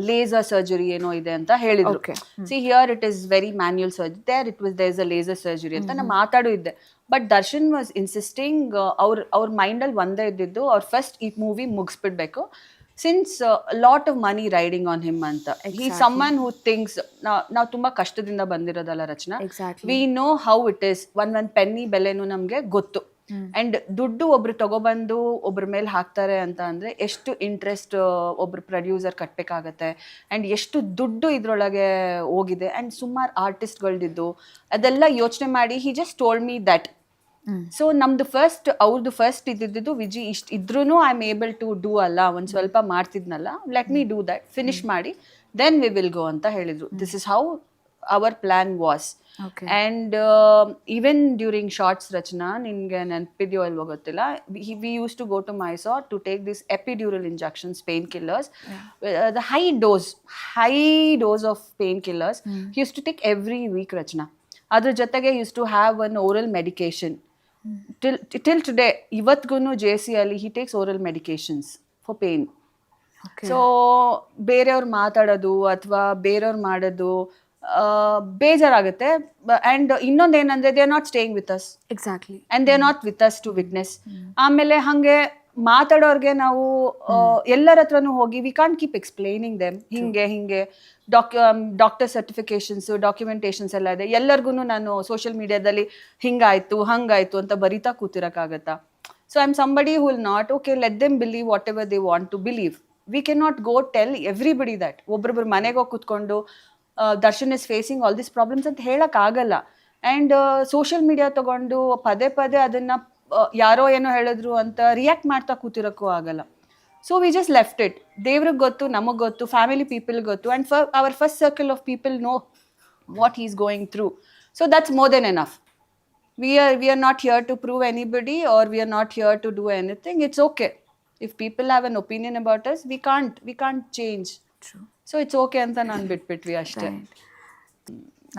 laser surgery ಏನೋ ಇದೆ ಅಂತ ಹೇಳಿದ್ರು. See here it is very manual surgery, there is a laser surgery ಅಂತ ನಾನು ಮಾತಾಡೂ ಇದ್ದೆ. ಬಟ್ ದರ್ಶನ್ ವಾಸ್ ಇನ್ಸಿಸ್ಟಿಂಗ್, ಅವ್ರ ಮೈಂಡಲ್ಲಿ ಒಂದೇ ಇದ್ದಿದ್ದು, ಅವ್ರು ಫಸ್ಟ್ ಈ ಮೂವಿ ಮುಗಿಸ್ಬಿಡ್ಬೇಕು, since lot of money riding on him ಅಂತ. ಹಿ ಸಮ್ಮನ್ ಹೂ ಥಿಂಕ್ಸ್, ನಾವು ತುಂಬಾ ಕಷ್ಟದಿಂದ ಬಂದಿರೋದಲ್ಲ Rachana, we know how it is, ಒಂದ್ ಪೆನ್ನಿ ಬೆಲೆನೂ ನಮ್ಗೆ ಗೊತ್ತು. ಅಂಡ್ ದುಡ್ಡು ಒಬ್ರು ತಗೊಬಂದು ಒಬ್ರ ಮೇಲೆ ಹಾಕ್ತಾರೆ ಅಂತ ಅಂದ್ರೆ ಎಷ್ಟು ಇಂಟ್ರೆಸ್ಟ್ ಒಬ್ರು ಪ್ರೊಡ್ಯೂಸರ್ ಕಟ್ಬೇಕಾಗತ್ತೆ, ಅಂಡ್ ಎಷ್ಟು ದುಡ್ಡು ಇದ್ರೊಳಗೆ ಹೋಗಿದೆ, ಅಂಡ್ ಸುಮಾರು ಆರ್ಟಿಸ್ಟ್ಗಳ್ದಿದ್ದು ಅದೆಲ್ಲ ಯೋಚನೆ ಮಾಡಿ he just told me that. So ನಮ್ದು ಅವ್ರದ್ದು ಫಸ್ಟ್ ಇದ್ದಿದ್ದು, ವಿಜಿ ಇಷ್ಟು ಇದ್ರೂ I am able to do ಅಲ್ಲ, ಒಂದ್ ಸ್ವಲ್ಪ ಮಾಡ್ತಿದ್ನಲ್ಲ, let me do that, finish ಮಾಡಿ ದೆನ್ ವಿ ವಿಲ್ ಗೋ ಅಂತ ಹೇಳಿದ್ರು. This is how our plan was. Okay. And even during shots, Rachna, ನಿನ್ಗೆ ನೆನಪಿದೆಯೋ ಇಲ್ವೋ ಗೊತ್ತಿಲ್ಲ, we used to go to Mysore to take these epidural injections, painkillers, the high dose of painkillers. He used to take every week, Rachna. ಅದ್ರ ಜೊತೆಗೆ used to have an oral medication. Till today, ಇವತ್ಗುನು JC ಅಲ್ಲಿ he takes oral medications for pain. Okay. So ಬೇರೆಯವ್ರು ಮಾತಾಡೋದು ಅಥವಾ ಬೇರೆಯವ್ರು ಮಾಡೋದು ಬೇಜಾರಾಗುತ್ತೆ. ಆ್ಯಂಡ್ ಇನ್ನೊಂದು ಏನಂದ್ರೆ they are not staying with us, Exactly. And they are not with us to witness. ಆಮೇಲೆ ಹಾಗೆ ಮಾತಾಡೋರ್ಗೆ ನಾವು ಎಲ್ಲರ ಹತ್ರನೂ ಹೋಗಿ we can't keep explaining them ಹಿಂಗೆ ಡಾಕ್ಟರ್ ಸರ್ಟಿಫಿಕೇಶನ್ಸ್ ಡಾಕ್ಯುಮೆಂಟೇಶನ್ಸ್ ಎಲ್ಲ ಇದೆ. ಎಲ್ಲರಿಗೂ ನಾನು ಸೋಷಿಯಲ್ ಮೀಡಿಯಾದಲ್ಲಿ ಹಿಂಗಾಯ್ತು ಹಂಗಾಯ್ತು ಅಂತ ಬರಿತಾ ಕೂತಿರಕ್ಕಾಗತ್ತಾ? So I am somebody who will not, okay, let them believe whatever they want to believe. We can not go tell everybody that. ಒಬ್ಬೊಬ್ರು ಮನೆಗೆ ಹೋಗಿ ಕೂತ್ಕೊಂಡು Darshan is facing all this problems ಅಂತ ಹೇಳೋಕ್ಕಾಗಲ್ಲ. ಆ್ಯಂಡ್ ಸೋಷಿಯಲ್ ಮೀಡಿಯಾ ತಗೊಂಡು ಪದೇ ಪದೇ ಅದನ್ನು ಯಾರೋ ಏನೋ ಹೇಳಿದ್ರು ಅಂತ ರಿಯಾಕ್ಟ್ ಮಾಡ್ತಾ ಕೂತಿರೋಕ್ಕೂ ಆಗಲ್ಲ. So we just left it. ದೇವ್ರಿಗೆ ಗೊತ್ತು, ನಮಗೆ ಗೊತ್ತು, ಫ್ಯಾಮಿಲಿ ಪೀಪಲ್ಗೆ ಗೊತ್ತು, and fur our first circle of people know what he is going through. So that's more than enough. We are not here to prove anybody, or we are not here to do anything. It's okay. If people have an opinion about us, we can't change. True. So it's okay ಅಂತ ನಾನು ಬಿಟ್ಬಿಟ್ವಿ ಅಷ್ಟೇ.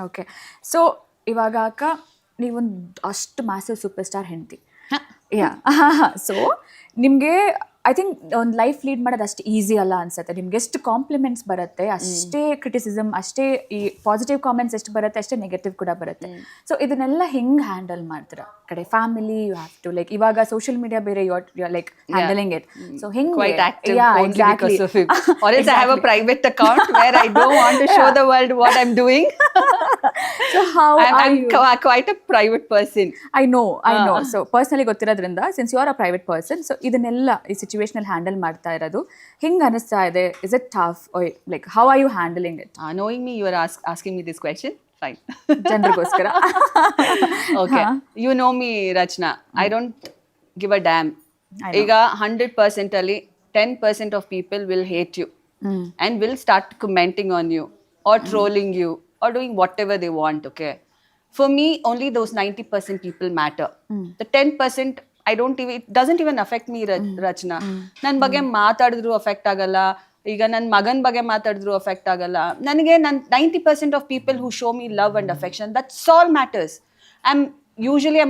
Okay. So ಇವಾಗ ಅಕ್ಕ ನೀವೊಂದು ಅಷ್ಟು massive super star ಹೆಂಡತಿ. ಯಾ. So ನಿಮಗೆ I think ಒಂದು ಲೈಫ್ ಲೀಡ್ ಮಾಡೋದು ಅಷ್ಟು ಈಸಿ ಅಲ್ಲ ಅನ್ಸುತ್ತೆ. ನಿಮ್ಗೆ ಎಷ್ಟು ಕಾಂಪ್ಲಿಮೆಂಟ್ಸ್ ಬರುತ್ತೆ, ಅಷ್ಟೇ ಕ್ರಿಟಿಸಿಸಮ್, ಅಷ್ಟೇ ಈ ಪಾಸಿಟಿವ್ ಕಾಮೆಂಟ್ಸ್ ಎಷ್ಟು ಬರುತ್ತೆ, ಅಷ್ಟೇ ನೆಗೆಟಿವ್ ಕೂಡ ಬರುತ್ತೆ. ಸೊ ಇದನ್ನೆಲ್ಲ ಹೆಂಗೆ ಹ್ಯಾಂಡಲ್ ಮಾಡ್ತೀರಾ? ಕಡೆ family, you have to like ಇವಾಗ ಸೋಷಿಯಲ್ ಮೀಡಿಯಾ ಬೇರೆ, you are like handling it. So ಹೆಂಗೆ? Quite active only because of him. Or else I have a private account where I don't want to show the world what I'm doing. So how I'm quite a private person. I know. So personally ಗೊತ್ತಿರೋದ್ರಿಂದ, since you are a private person, so ಇದನ್ನೆಲ್ಲ ಈ situation handle ಮಾಡ್ತಾ ಇರೋದು ಹೆಂಗ್ ಅನಿಸ್ತಾ ಇದೆ? Is it tough, or like how are you handling it? Knowing me, you are asking me this question. Fine. ಜನರಿಗೋಸ್ಕರ. Okay. You know me, Rachna. I don't give a damn. ಈಗ 100% ಅಲ್ಲಿ 10% of people will hate you and will start commenting on you or trolling you or doing whatever they want, okay? For me, only those 90% people matter. The 10%, I don't even, it doesn't even affect me, Rachna. ನನ್ನ ಬಗ್ಗೆ ಮಾತಾಡಿದ್ರು affect ಆಗಲ್ಲ. ಈಗ ನನ್ನ ಮಗನ ಬಗ್ಗೆ ಮಾತಾಡಿದ್ರು affect ಆಗಲ್ಲ. ನನಗೆ 90% of people who show me love and affection, that's all matters. I'm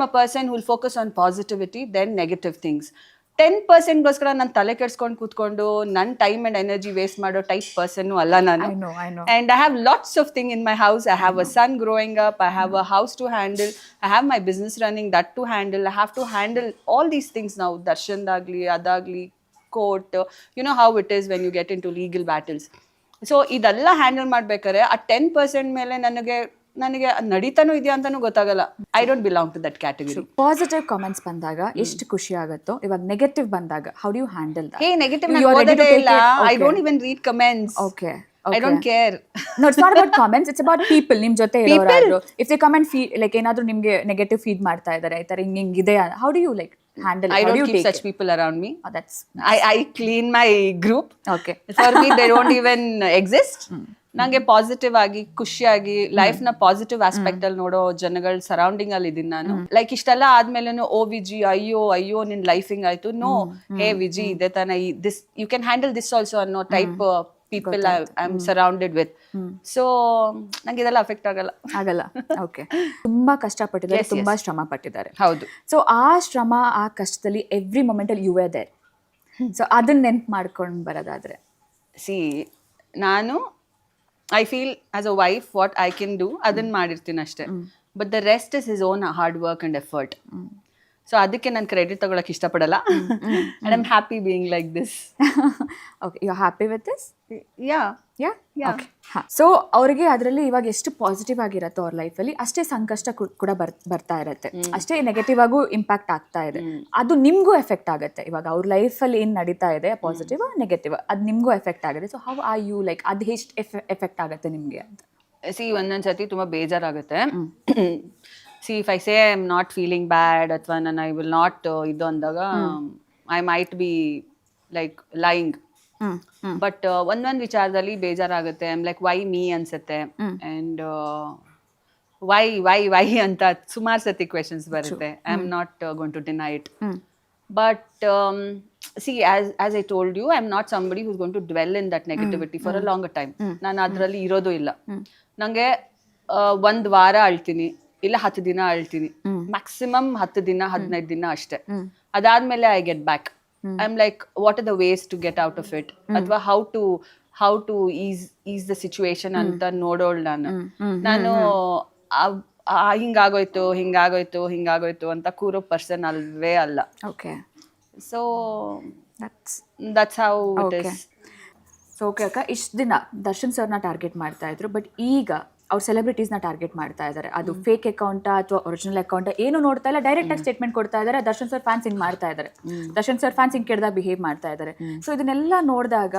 a person who will focus on positivity, then negative things. 10% ಗೋಸ್ಕರ ನಾನು ತಲೆ ಕೆಡ್ಸ್ಕೊಂಡು ಕೂತ್ಕೊಂಡು ನನ್ನ ಟೈಮ್ ಅಂಡ್ ಎನರ್ಜಿ ವೇಸ್ಟ್ ಮಾಡೋ ಟೈಪ್ ಪರ್ಸನ್ನು ಅಲ್ಲ ನಾನು. I know. And I have lots of things in my house. I have a son growing up. I have a house to handle. I have my business running, that to handle. I have to handle all these things now. Darshandagli, adagli, court. You know how it is when you get into legal battles. So ಇದೆಲ್ಲ handle ಮಾಡ್ಬೇಕಾದ್ರೆ ಆ 10% ಮೇಲೆ ನನಗೆ ನಡೀತಾನೂ ಇದೆಯಾ ಅಂತಾನೂ ಗೊತ್ತಾಗಲ್ಲ. I don't belong to that category. Positive comments ಬಂದಾಗ ಎಷ್ಟು ಖುಷಿ ಆಗುತ್ತೋ, ಇವಾಗ ನೆಗೆಟಿವ್ ಬಂದಾಗ how do you handle that? Hey, negative ನಾನು ಓದೋದೇ ಇಲ್ಲ. I don't even read comments. Okay. I don't care. No, it's not about comments, it's about people. ನಿಮ್ ಜೊತೆ ಇರೋರಾದ್ರು if they come and feed, like ಏನಾದ್ರು ನಿಮ್ಗೆ negative feed ಮಾಡ್ತಾ ಇದ್ದಾರೆ, ಈ ತರ ಹಿಂಗಿದೆ, how do you like handle it? I How do don't you keep take such it? people around me. Oh, that's I clean my group. okay. For me, they don't even exist. ನಂಗೆ positive ಆಗಿ ಖುಷಿಯಾಗಿ life ನ positive aspect ಅಲ್ಲಿ ನೋಡೋ ಜನಗಳ surrounding ಅಲ್ಲಿ ಇದೀನಿ ನಾನು. ಲೈಕ್ ಇಷ್ಟೆಲ್ಲ ಆದ್ಮೇಲೆ ಓ ವಿಜಿ, ಅಯ್ಯೋ ನಿನ್ ಲೈಫ್ ಹಿಂಗ್ ಆಯ್ತು. ನೋ, ಹೇ ವಿಜಿ, ಇದೇ ತಾನೆ, this you can handle this also ಅನ್ನೋ type people I am surrounded with. So ನಂಗೆ ಇದೆಲ್ಲ ಅಫೆಕ್ಟ್ ಆಗಲ್ಲ. ಓಕೆ. ತುಂಬಾ ಕಷ್ಟಪಟ್ಟಿದ್ದಾರೆ, ತುಂಬಾ ಶ್ರಮ ಪಟ್ಟಿದ್ದಾರೆ. ಹೌದು. ಸೊ ಆ ಶ್ರಮ, ಆ ಕಷ್ಟದಲ್ಲಿ ಎವ್ರಿ ಮೊಮೆಂಟ್ ಅಲ್ಲಿ ಯು ಆರ್ ದೇರ್. ಸೊ ಅದನ್ನ ನೆನ್ಪು ಮಾಡ್ಕೊಂಡು ಬರೋದಾದ್ರೆ, ಸಿ ನಾನು I feel as a wife what I can do ಅದನ್ನ ಮಾಡಿರ್ತೀನಿ ಅಷ್ಟೇ. But the rest is his own hard work and effort. So ಅದಕ್ಕೆ ನಾನು ಕ್ರೆಡಿಟ್ ತಗೊಳಕ್ ಇಷ್ಟಪಡಲ್ಲ. And I am happy being like this. Okay, you are happy with this? Yeah. Okay. So ಅವ್ರಿಗೆ ಅದರಲ್ಲಿ ಇವಾಗ ಎಷ್ಟು ಪಾಸಿಟಿವ್ ಆಗಿರತ್ತೋ ಅವ್ರ ಲೈಫಲ್ಲಿ, ಅಷ್ಟೇ ಸಂಕಷ್ಟ ಕೂಡ ಬರ್ತಾ ಇರತ್ತೆ, ಅಷ್ಟೇ ನೆಗೆಟಿವ್ ಆಗು ಇಂಪ್ಯಾಕ್ಟ್ ಆಗ್ತಾ ಇದೆ. ಅದು ನಿಮ್ಗೂ ಎಫೆಕ್ಟ್ ಆಗುತ್ತೆ. ಇವಾಗ ಅವ್ರ ಲೈಫಲ್ಲಿ ಏನ್ ನಡೀತಾ ಇದೆ, ಪಾಸಿಟಿವ್ ನೆಗೆಟಿವ್, ಅದು ನಿಮ್ಗೂ ಎಫೆಕ್ಟ್ ಆಗುತ್ತೆ. So how are you like, ಅದು ಎಷ್ಟು ಎಫೆಕ್ಟ್ ಆಗುತ್ತೆ ನಿಮ್ಗೆ ಅಂತ? ಸಿ, ಒಂದೊಂದ್ಸತಿ ತುಂಬಾ ಬೇಜಾರಾಗುತ್ತೆ. See, if I say I am not feeling bad ಅಥವಾ ನಾನು ಐ ವಿಲ್ ನಾಟ್ ಇದು ಅಂದಾಗ I might be like lying. But ಒಂದೊಂದು ವಿಚಾರದಲ್ಲಿ ಬೇಜಾರಾಗುತ್ತೆ. ಐಮ್ ಲೈಕ್ ವೈ ಮೀ ಅನ್ಸುತ್ತೆ. ಅಂಡ್ ವೈ ಅಂತ ಸುಮಾರು ಸತಿ ಕ್ವೆಶನ್ಸ್ ಬರುತ್ತೆ. I am not going to deny it. But see, as I told you, I'm not somebody who's going to dwell in that negativity for a longer time. ನಾನು ಅದರಲ್ಲಿ ಇರೋದು ಇಲ್ಲ. ನನಗೆ 1 ವಾರ ಅಳ್ತೀನಿ, ಇಲ್ಲ 10 ದಿನ ಅಳ್ತೀನಿ, ಮ್ಯಾಕ್ಸಿಮಮ್ 10 ದಿನ 15 ದಿನ ಅಷ್ಟೇ. ಅದಾದ್ಮೇಲೆ I get back. I am like what are the ways to get out of it, ಅಥವಾ how to is the situation ಅಂತ ನೋಡೋಳು ನಾನು. ಹಿಂಗಾಗೋಯ್ತು ಅಂತ ಕೂರೋ ಪರ್ಸನ್ ಅಲ್ವೇ ಅಲ್ಲ. Okay, so that's how it is. So okay ಅಕ್ಕ, ಇಷ್ಟು ದಿನ ದರ್ಶನ್ ಸರ್ನ ಟಾರ್ಗೆಟ್ ಮಾಡ್ತಾ ಇದ್ರು, ಬಟ್ ಈಗ ಅವ್ರು ಸೆಲೆಬ್ರಿಟೀಸ್ನ ಟಾರ್ಗೆಟ್ ಮಾಡ್ತಾ ಇದ್ದಾರೆ. ಅದು ಫೇಕ್ ಅಕೌಂಟಾ ಅಥವಾ ಒರಿಜಿನಲ್ ಅಕೌಂಟಾ ಏನೂ ನೋಡ್ತಾ ಇಲ್ಲ, ಡೈರೆಕ್ಟ್ ಆಗಿ ಸ್ಟೇಟ್ಮೆಂಟ್ ಕೊಡ್ತಾ ಇದ್ದಾರೆ. ದರ್ಶನ್ ಸರ್ ಫ್ಯಾನ್ಸ್ ಹಿಂಗೆ ಮಾಡ್ತಾ ಇದ್ದಾರೆ, ದರ್ಶನ್ ಸರ್ ಫ್ಯಾನ್ಸ್ ಹಿಂಗೆ ಕೆಡ್ದಾಗ ಬಿಹೇವ್ ಮಾಡ್ತಾ ಇದ್ದಾರೆ. ಸೊ ಇದನ್ನೆಲ್ಲ ನೋಡಿದಾಗ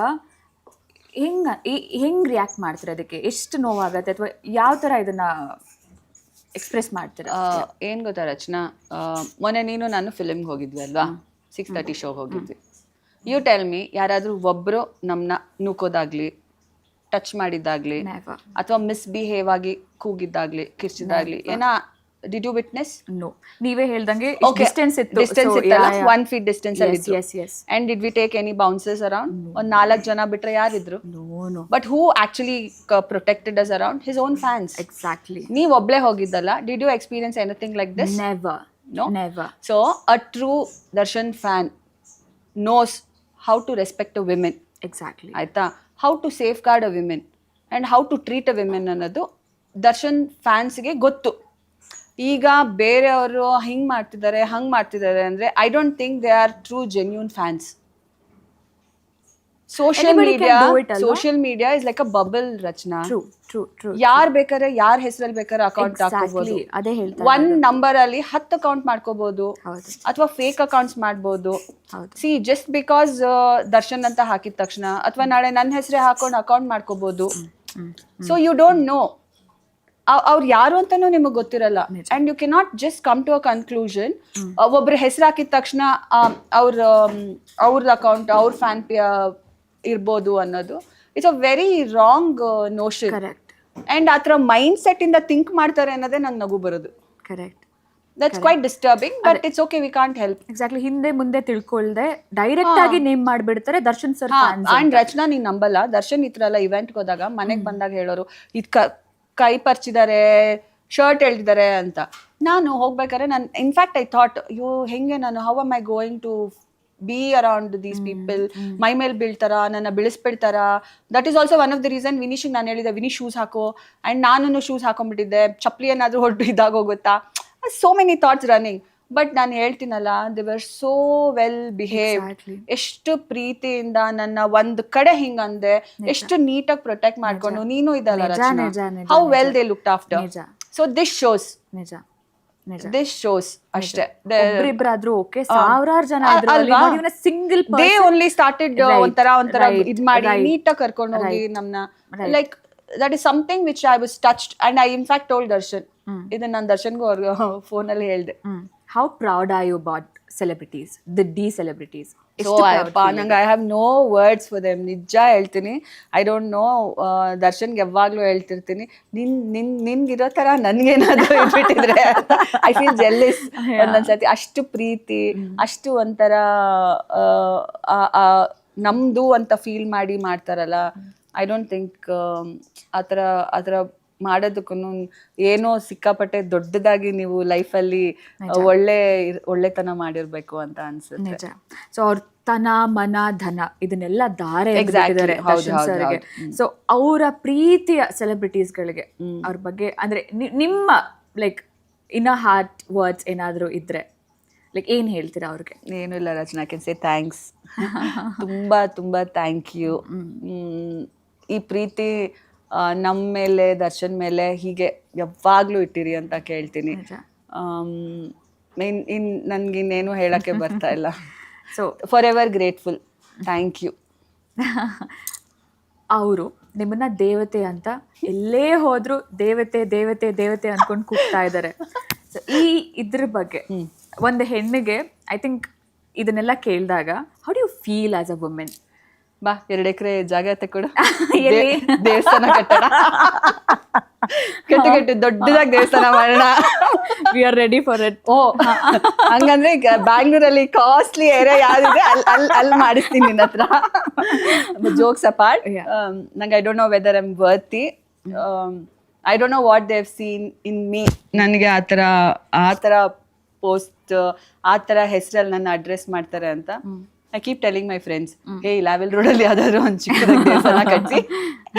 ಹೆಂಗ್ ರಿಯಾಕ್ಟ್ ಮಾಡ್ತಾರೆ? ಅದಕ್ಕೆ ಎಷ್ಟು ನೋವಾಗತ್ತೆ, ಅಥವಾ ಯಾವ ಥರ ಇದನ್ನ ಎಕ್ಸ್ಪ್ರೆಸ್ ಮಾಡ್ತಾರೆ? ಏನ್ ಗೊತ್ತಾ ರಚನಾ, ಮೊನ್ನೆ ನೀನು ನಾನು ಫಿಲ್ಮ್ಗೆ ಹೋಗಿದ್ವಿ ಅಲ್ವಾ, 6:30 ಶೋಗೆ ಹೋಗಿದ್ವಿ. ಯು ಟೆಲ್ ಮಿ, ಯಾರಾದ್ರೂ ಒಬ್ರು ನಮ್ಮನ್ನ ನೂಕೋದಾಗ್ಲಿ, ಟಚ್ ಮಾಡಿದ್ದಾಗ್ಲಿ, ಅಥವಾ ಮಿಸ್ಬಿಹೇವ್ ಆಗಿ ಕೂಗಿದ್ದಾಗ್ಲಿ, ಕಿರ್ಚಿದಾಗ್ಲಿ ಡಿಡ್ ಯು ವಿಟ್ನೆಸ್? ನೋ. ನೀವೇ ಹೇಳ್ದಂಗೆ ಡಿಸ್ಟೆನ್ಸ್ ಇತ್ತು, 1 feet ಡಿಸ್ಟೆನ್ಸ್ ಅಲ್ಲಿ ಇತ್ತು. And did we take any bouncers around? ಒಂದ್ 4 ಜನ ಬಿಟ್ರೆ ಯಾರಿದ್ರು? But who actually protected us around? His own fans. Exactly. ನೀವ್ ಒಬ್ಳೆ ಹೋಗಿದ್ದಲ್ಲ. Did you experience anything like this? Never. No? Never. So a true Darshan fan knows how to respect a woman. Exactly. ಆಯ್ತಾ? How to safeguard a woman and how to treat a woman ಅನ್ನೋದು ದರ್ಶನ್ ಫ್ಯಾನ್ಸ್ಗೆ ಗೊತ್ತು. ಈಗ ಬೇರೆಯವರು ಹಿಂಗ್ ಮಾಡ್ತಿದ್ದಾರೆ ಹಂಗ್ ಮಾಡ್ತಿದ್ದಾರೆ ಅಂದ್ರೆ I don't think they are true genuine fans. Social media is like a bubble Rachana. ಯಾರ್ ಬೇಕಾದ್ರೆ ಯಾರ ಹೆಸರಲ್ಲಿ ಬೇಕಾದ್ರೆ ಅಕೌಂಟ್ ಹಾಕೋಬಹುದು. ಒಂದ್ ನಂಬರ್ ಅಲ್ಲಿ 10 ಅಕೌಂಟ್ ಮಾಡ್ಕೋಬಹುದು, ಅಥವಾ ಫೇಕ್ ಅಕೌಂಟ್ಸ್ ಮಾಡ್ಬೋದು. ಸಿ ಜಸ್ಟ್ ಬಿಕಾಸ್ ದರ್ಶನ್ ಅಂತ ಹಾಕಿದ ತಕ್ಷಣ, ಅಥವಾ ನಾಳೆ ನನ್ನ ಹೆಸರೇ ಹಾಕೊಂಡು ಅಕೌಂಟ್ ಮಾಡ್ಕೋಬಹುದು. ಸೊ ಯು ಡೋಂಟ್ ನೋ ಅವ್ರು ಯಾರು ಅಂತಾನೂ ನಿಮಗೆ ಗೊತ್ತಿರಲ್ಲ. And you cannot just come to a conclusion. ಒಬ್ರು ಹೆಸರು ಹಾಕಿದ ತಕ್ಷಣ ಅವ್ರ ಅಕೌಂಟ್ ಅವ್ರ ಫ್ಯಾನ್ ಇರ್ಬೋದು ಅನ್ನೋದು it's a very wrong notion. And ಆ ಥರ ಮೈಂಡ್ ಸೆಟ್ ಇಂದ ಥಿಂಕ್ ಮಾಡ್ತಾರೆ ಅನ್ನೋದೇ ನಂಗೆ ನಗು ಬರೋದು. Correct. That's quite disturbing, but it's okay, we can't help. Exactly. ಹಿಂದೆ ಮುಂದೆ ತಿಳ್ಕೊಳ್ದೆ ಡೈರೆಕ್ಟ್ ಆಗಿ ನೇಮ್ ಮಾಡ್ಬಿಡ್ತಾರೆ Darshan sir fans. And Rachana, ನೀನ್ ನಂಬಲ್ಲ, ದರ್ಶನ್ ಈ ಥರ ಎಲ್ಲ ಇವೆಂಟ್ಗೆ ಹೋದಾಗ ಮನೆಗೆ ಬಂದಾಗ ಹೇಳೋರು ಇದ್ ಕೈ ಪರ್ಚಿದ್ದಾರೆ, ಶರ್ಟ್ ಎಳ್ದಿದ್ದಾರೆ ಅಂತ. ನಾನು ಹೋಗ್ಬೇಕಾದ್ರೆ ನಾನು ಇನ್ಫ್ಯಾಕ್ಟ್ ಐ ಥಾಟ್ ಯು ಹೆಂಗೆ ನಾನು how am I going to be around these people, ಮೈ ಮೇಲೆ ಬೀಳ್ತಾರ, ನನ್ನ ಬಿಳಿಸ್ಬಿಡ್ತಾರ. That is also one of the reason ವಿನೀಶಿಗೆ ನಾನು ಹೇಳಿದೆ ವಿನೀಶ್ ಶೂಸ್ ಹಾಕೋ, ಅಂಡ್ ನಾನು ಶೂಸ್ ಹಾಕೊಂಡ್ಬಿಟ್ಟಿದ್ದೆ, ಚಪ್ಪಲಿ ಏನಾದರೂ ಹೊರಟು ಇದಾಗ ಹೋಗುತ್ತಾ. So many thoughts running. But ನಾನು ಹೇಳ್ತೀನಲ್ಲ, they were so well behave. ಎಷ್ಟು ಪ್ರೀತಿಯಿಂದ ನನ್ನ ಒಂದ್ ಕಡೆ ಹಿಂಗಂದೆ, ಎಷ್ಟು ನೀಟಾಗಿ ಪ್ರೊಟೆಕ್ಟ್ ಮಾಡ್ಕೊಂಡು. ನೀನು ಇದಲ್ಲ Rachana, how well they looked after. So this shows ಅಷ್ಟೇ. ಒಬ್ಬರಿಬ್ಬರಾದ್ರೂ ಓಕೆ, ಸಾವಿರಾರು ಜನ ಸಿಂಗಲ್ ದೇ ಓನ್ಲಿ ಸ್ಟಾರ್ಟೆಡ್ ಒಂಥರ ಇದ್ ಮಾಡಿ ನೀಟಾಗಿ ಕರ್ಕೊಂಡು ಹೋಗಿ ನಮ್ನ. Like that is something which I was touched. And I in fact told Darshan, ಇದನ್ನ ನಾನು ದರ್ಶನ್ಗೂ ಅವ್ರಿಗೆ ಫೋನಲ್ಲಿ ಹೇಳ್ದೆ. How proud are you about celebrities, the D celebrities? ನಂಗೆ I have no words for them. ನಿಜ ಹೇಳ್ತೀನಿ, ಐ ಡೋಂಟ್ ನೋ. ದರ್ಶನ್ಗೆ ಯಾವಾಗ್ಲೂ ಹೇಳ್ತಿರ್ತೀನಿ, ನಿನ್ಗಿರೋ ಥರ ನನ್ಗೇನಾದ್ರು ಇಟ್ಬಿಟ್ಟಿದ್ರೆ ಐ ಫೀಲ್ ಜೆಲ್ಲಿಸ್ ಒಂದೊಂದ್ಸತಿ. ಅಷ್ಟು ಪ್ರೀತಿ, ಅಷ್ಟು ಒಂಥರ ನಮ್ದು ಅಂತ ಫೀಲ್ ಮಾಡಿ ಮಾಡ್ತಾರಲ್ಲ. ಐ ಡೋಂಟ್ ಥಿಂಕ್ ಆ ಥರ ಮಾಡೋದಕ್ಕೂ ಏನೋ ಸಿಕ್ಕಾಪಟ್ಟೆ ದೊಡ್ಡದಾಗಿ ನೀವು ಲೈಫಲ್ಲಿ ಒಳ್ಳೆತನ ಮಾಡಿರ್ಬೇಕು ಅಂತ ಅನ್ಸುತ್ತೆ. ಸೊ ಅವ್ರ ತನ ಮನ ಧನ ಇದನ್ನೆಲ್ಲ ಧಾರೆ ಸರ್ಗೆ. ಸೊ ಅವರ ಪ್ರೀತಿಯ ಸೆಲೆಬ್ರಿಟೀಸ್ಗಳಿಗೆ ಅವ್ರ ಬಗ್ಗೆ ಅಂದ್ರೆ ನಿಮ್ಮ like in a heart words ಏನಾದ್ರು ಇದ್ರೆ ಲೈಕ್ ಏನ್ ಹೇಳ್ತೀರಾ ಅವ್ರಿಗೆ? ಏನೂ ಇಲ್ಲ ರಚನಾ, ಕ್ಯಾನ್ ಸೇ ಥ್ಯಾಂಕ್ಸ್. ತುಂಬಾ ತುಂಬಾ ಥ್ಯಾಂಕ್ ಯು. ಈ ಪ್ರೀತಿ ನಮ್ಮ ಮೇಲೆ, ದರ್ಶನ್ ಮೇಲೆ ಹೀಗೆ ಯಾವಾಗ್ಲೂ ಇಟ್ಟಿರಿ ಅಂತ ಕೇಳ್ತೀನಿ. ನನ್ಗಿನ್ನೇನು ಹೇಳಕ್ಕೆ ಬರ್ತಾ ಇಲ್ಲ. So forever grateful. Thank you. ಅವರು ನಿಮ್ಮನ್ನ ದೇವತೆ ಅಂತ ಎಲ್ಲೇ ಹೋದ್ರು ದೇವತೆ ದೇವತೆ ದೇವತೆ ಅನ್ಕೊಂಡು ಕೂಗ್ತಾ ಇದ್ದಾರೆ. ಸೊ ಇದ್ರ ಬಗ್ಗೆ ಒಂದು ಹೆಣ್ಣಿಗೆ ಐ ಥಿಂಕ್ ಇದನ್ನೆಲ್ಲ ಕೇಳಿದಾಗ how do you feel as a women? ಬಾ 2 ಎಕರೆ ಜಾಗ ತಕೊಡು, ಎಲ್ಲಿ? ದೇವಸ್ಥಾನ ಕಟ್ಟೋಣ, ಕಟ್ಟು ದೊಡ್ಡದಾಗಿ ದೇವಸ್ಥಾನ ಮಾಡೋಣ. We are ready for it. ಓ ಹಂಗಂದ್ರೆ ಈಗ ಬ್ಯಾಂಗ್ಳೂರಲ್ಲಿ ಕಾಸ್ಟ್ಲಿ ಏರಿಯಾ ಯಾವ್ದಿದೆ ಅಲ್ಲಿ ಮಾಡಿಸ್ತೀನಿ ನಿನ್ನ ಹತ್ರ. ಜೋಕ್ಸ್ ಅಪಾರ್ಟ್, ನಂಗೆ I don't know whether I am worthy, I don't know what they have seen in me. ನನಗೆ ಆ ಥರ ಪೋಸ್ಟ್, ಆ ಥರ ಹೆಸರಲ್ಲಿ ನನ್ನ ಅಡ್ರೆಸ್ ಮಾಡ್ತಾರೆ ಅಂತ I keep telling my friends, hey Lavelle ರೋಡಲ್ಲಿ ಯಾವ್ದಾದ್ರು ಒಂದು ಚಿಕ್ಕದಾಗಿ ದೇವಸ್ಥಾನ ಕಟ್ಸಿ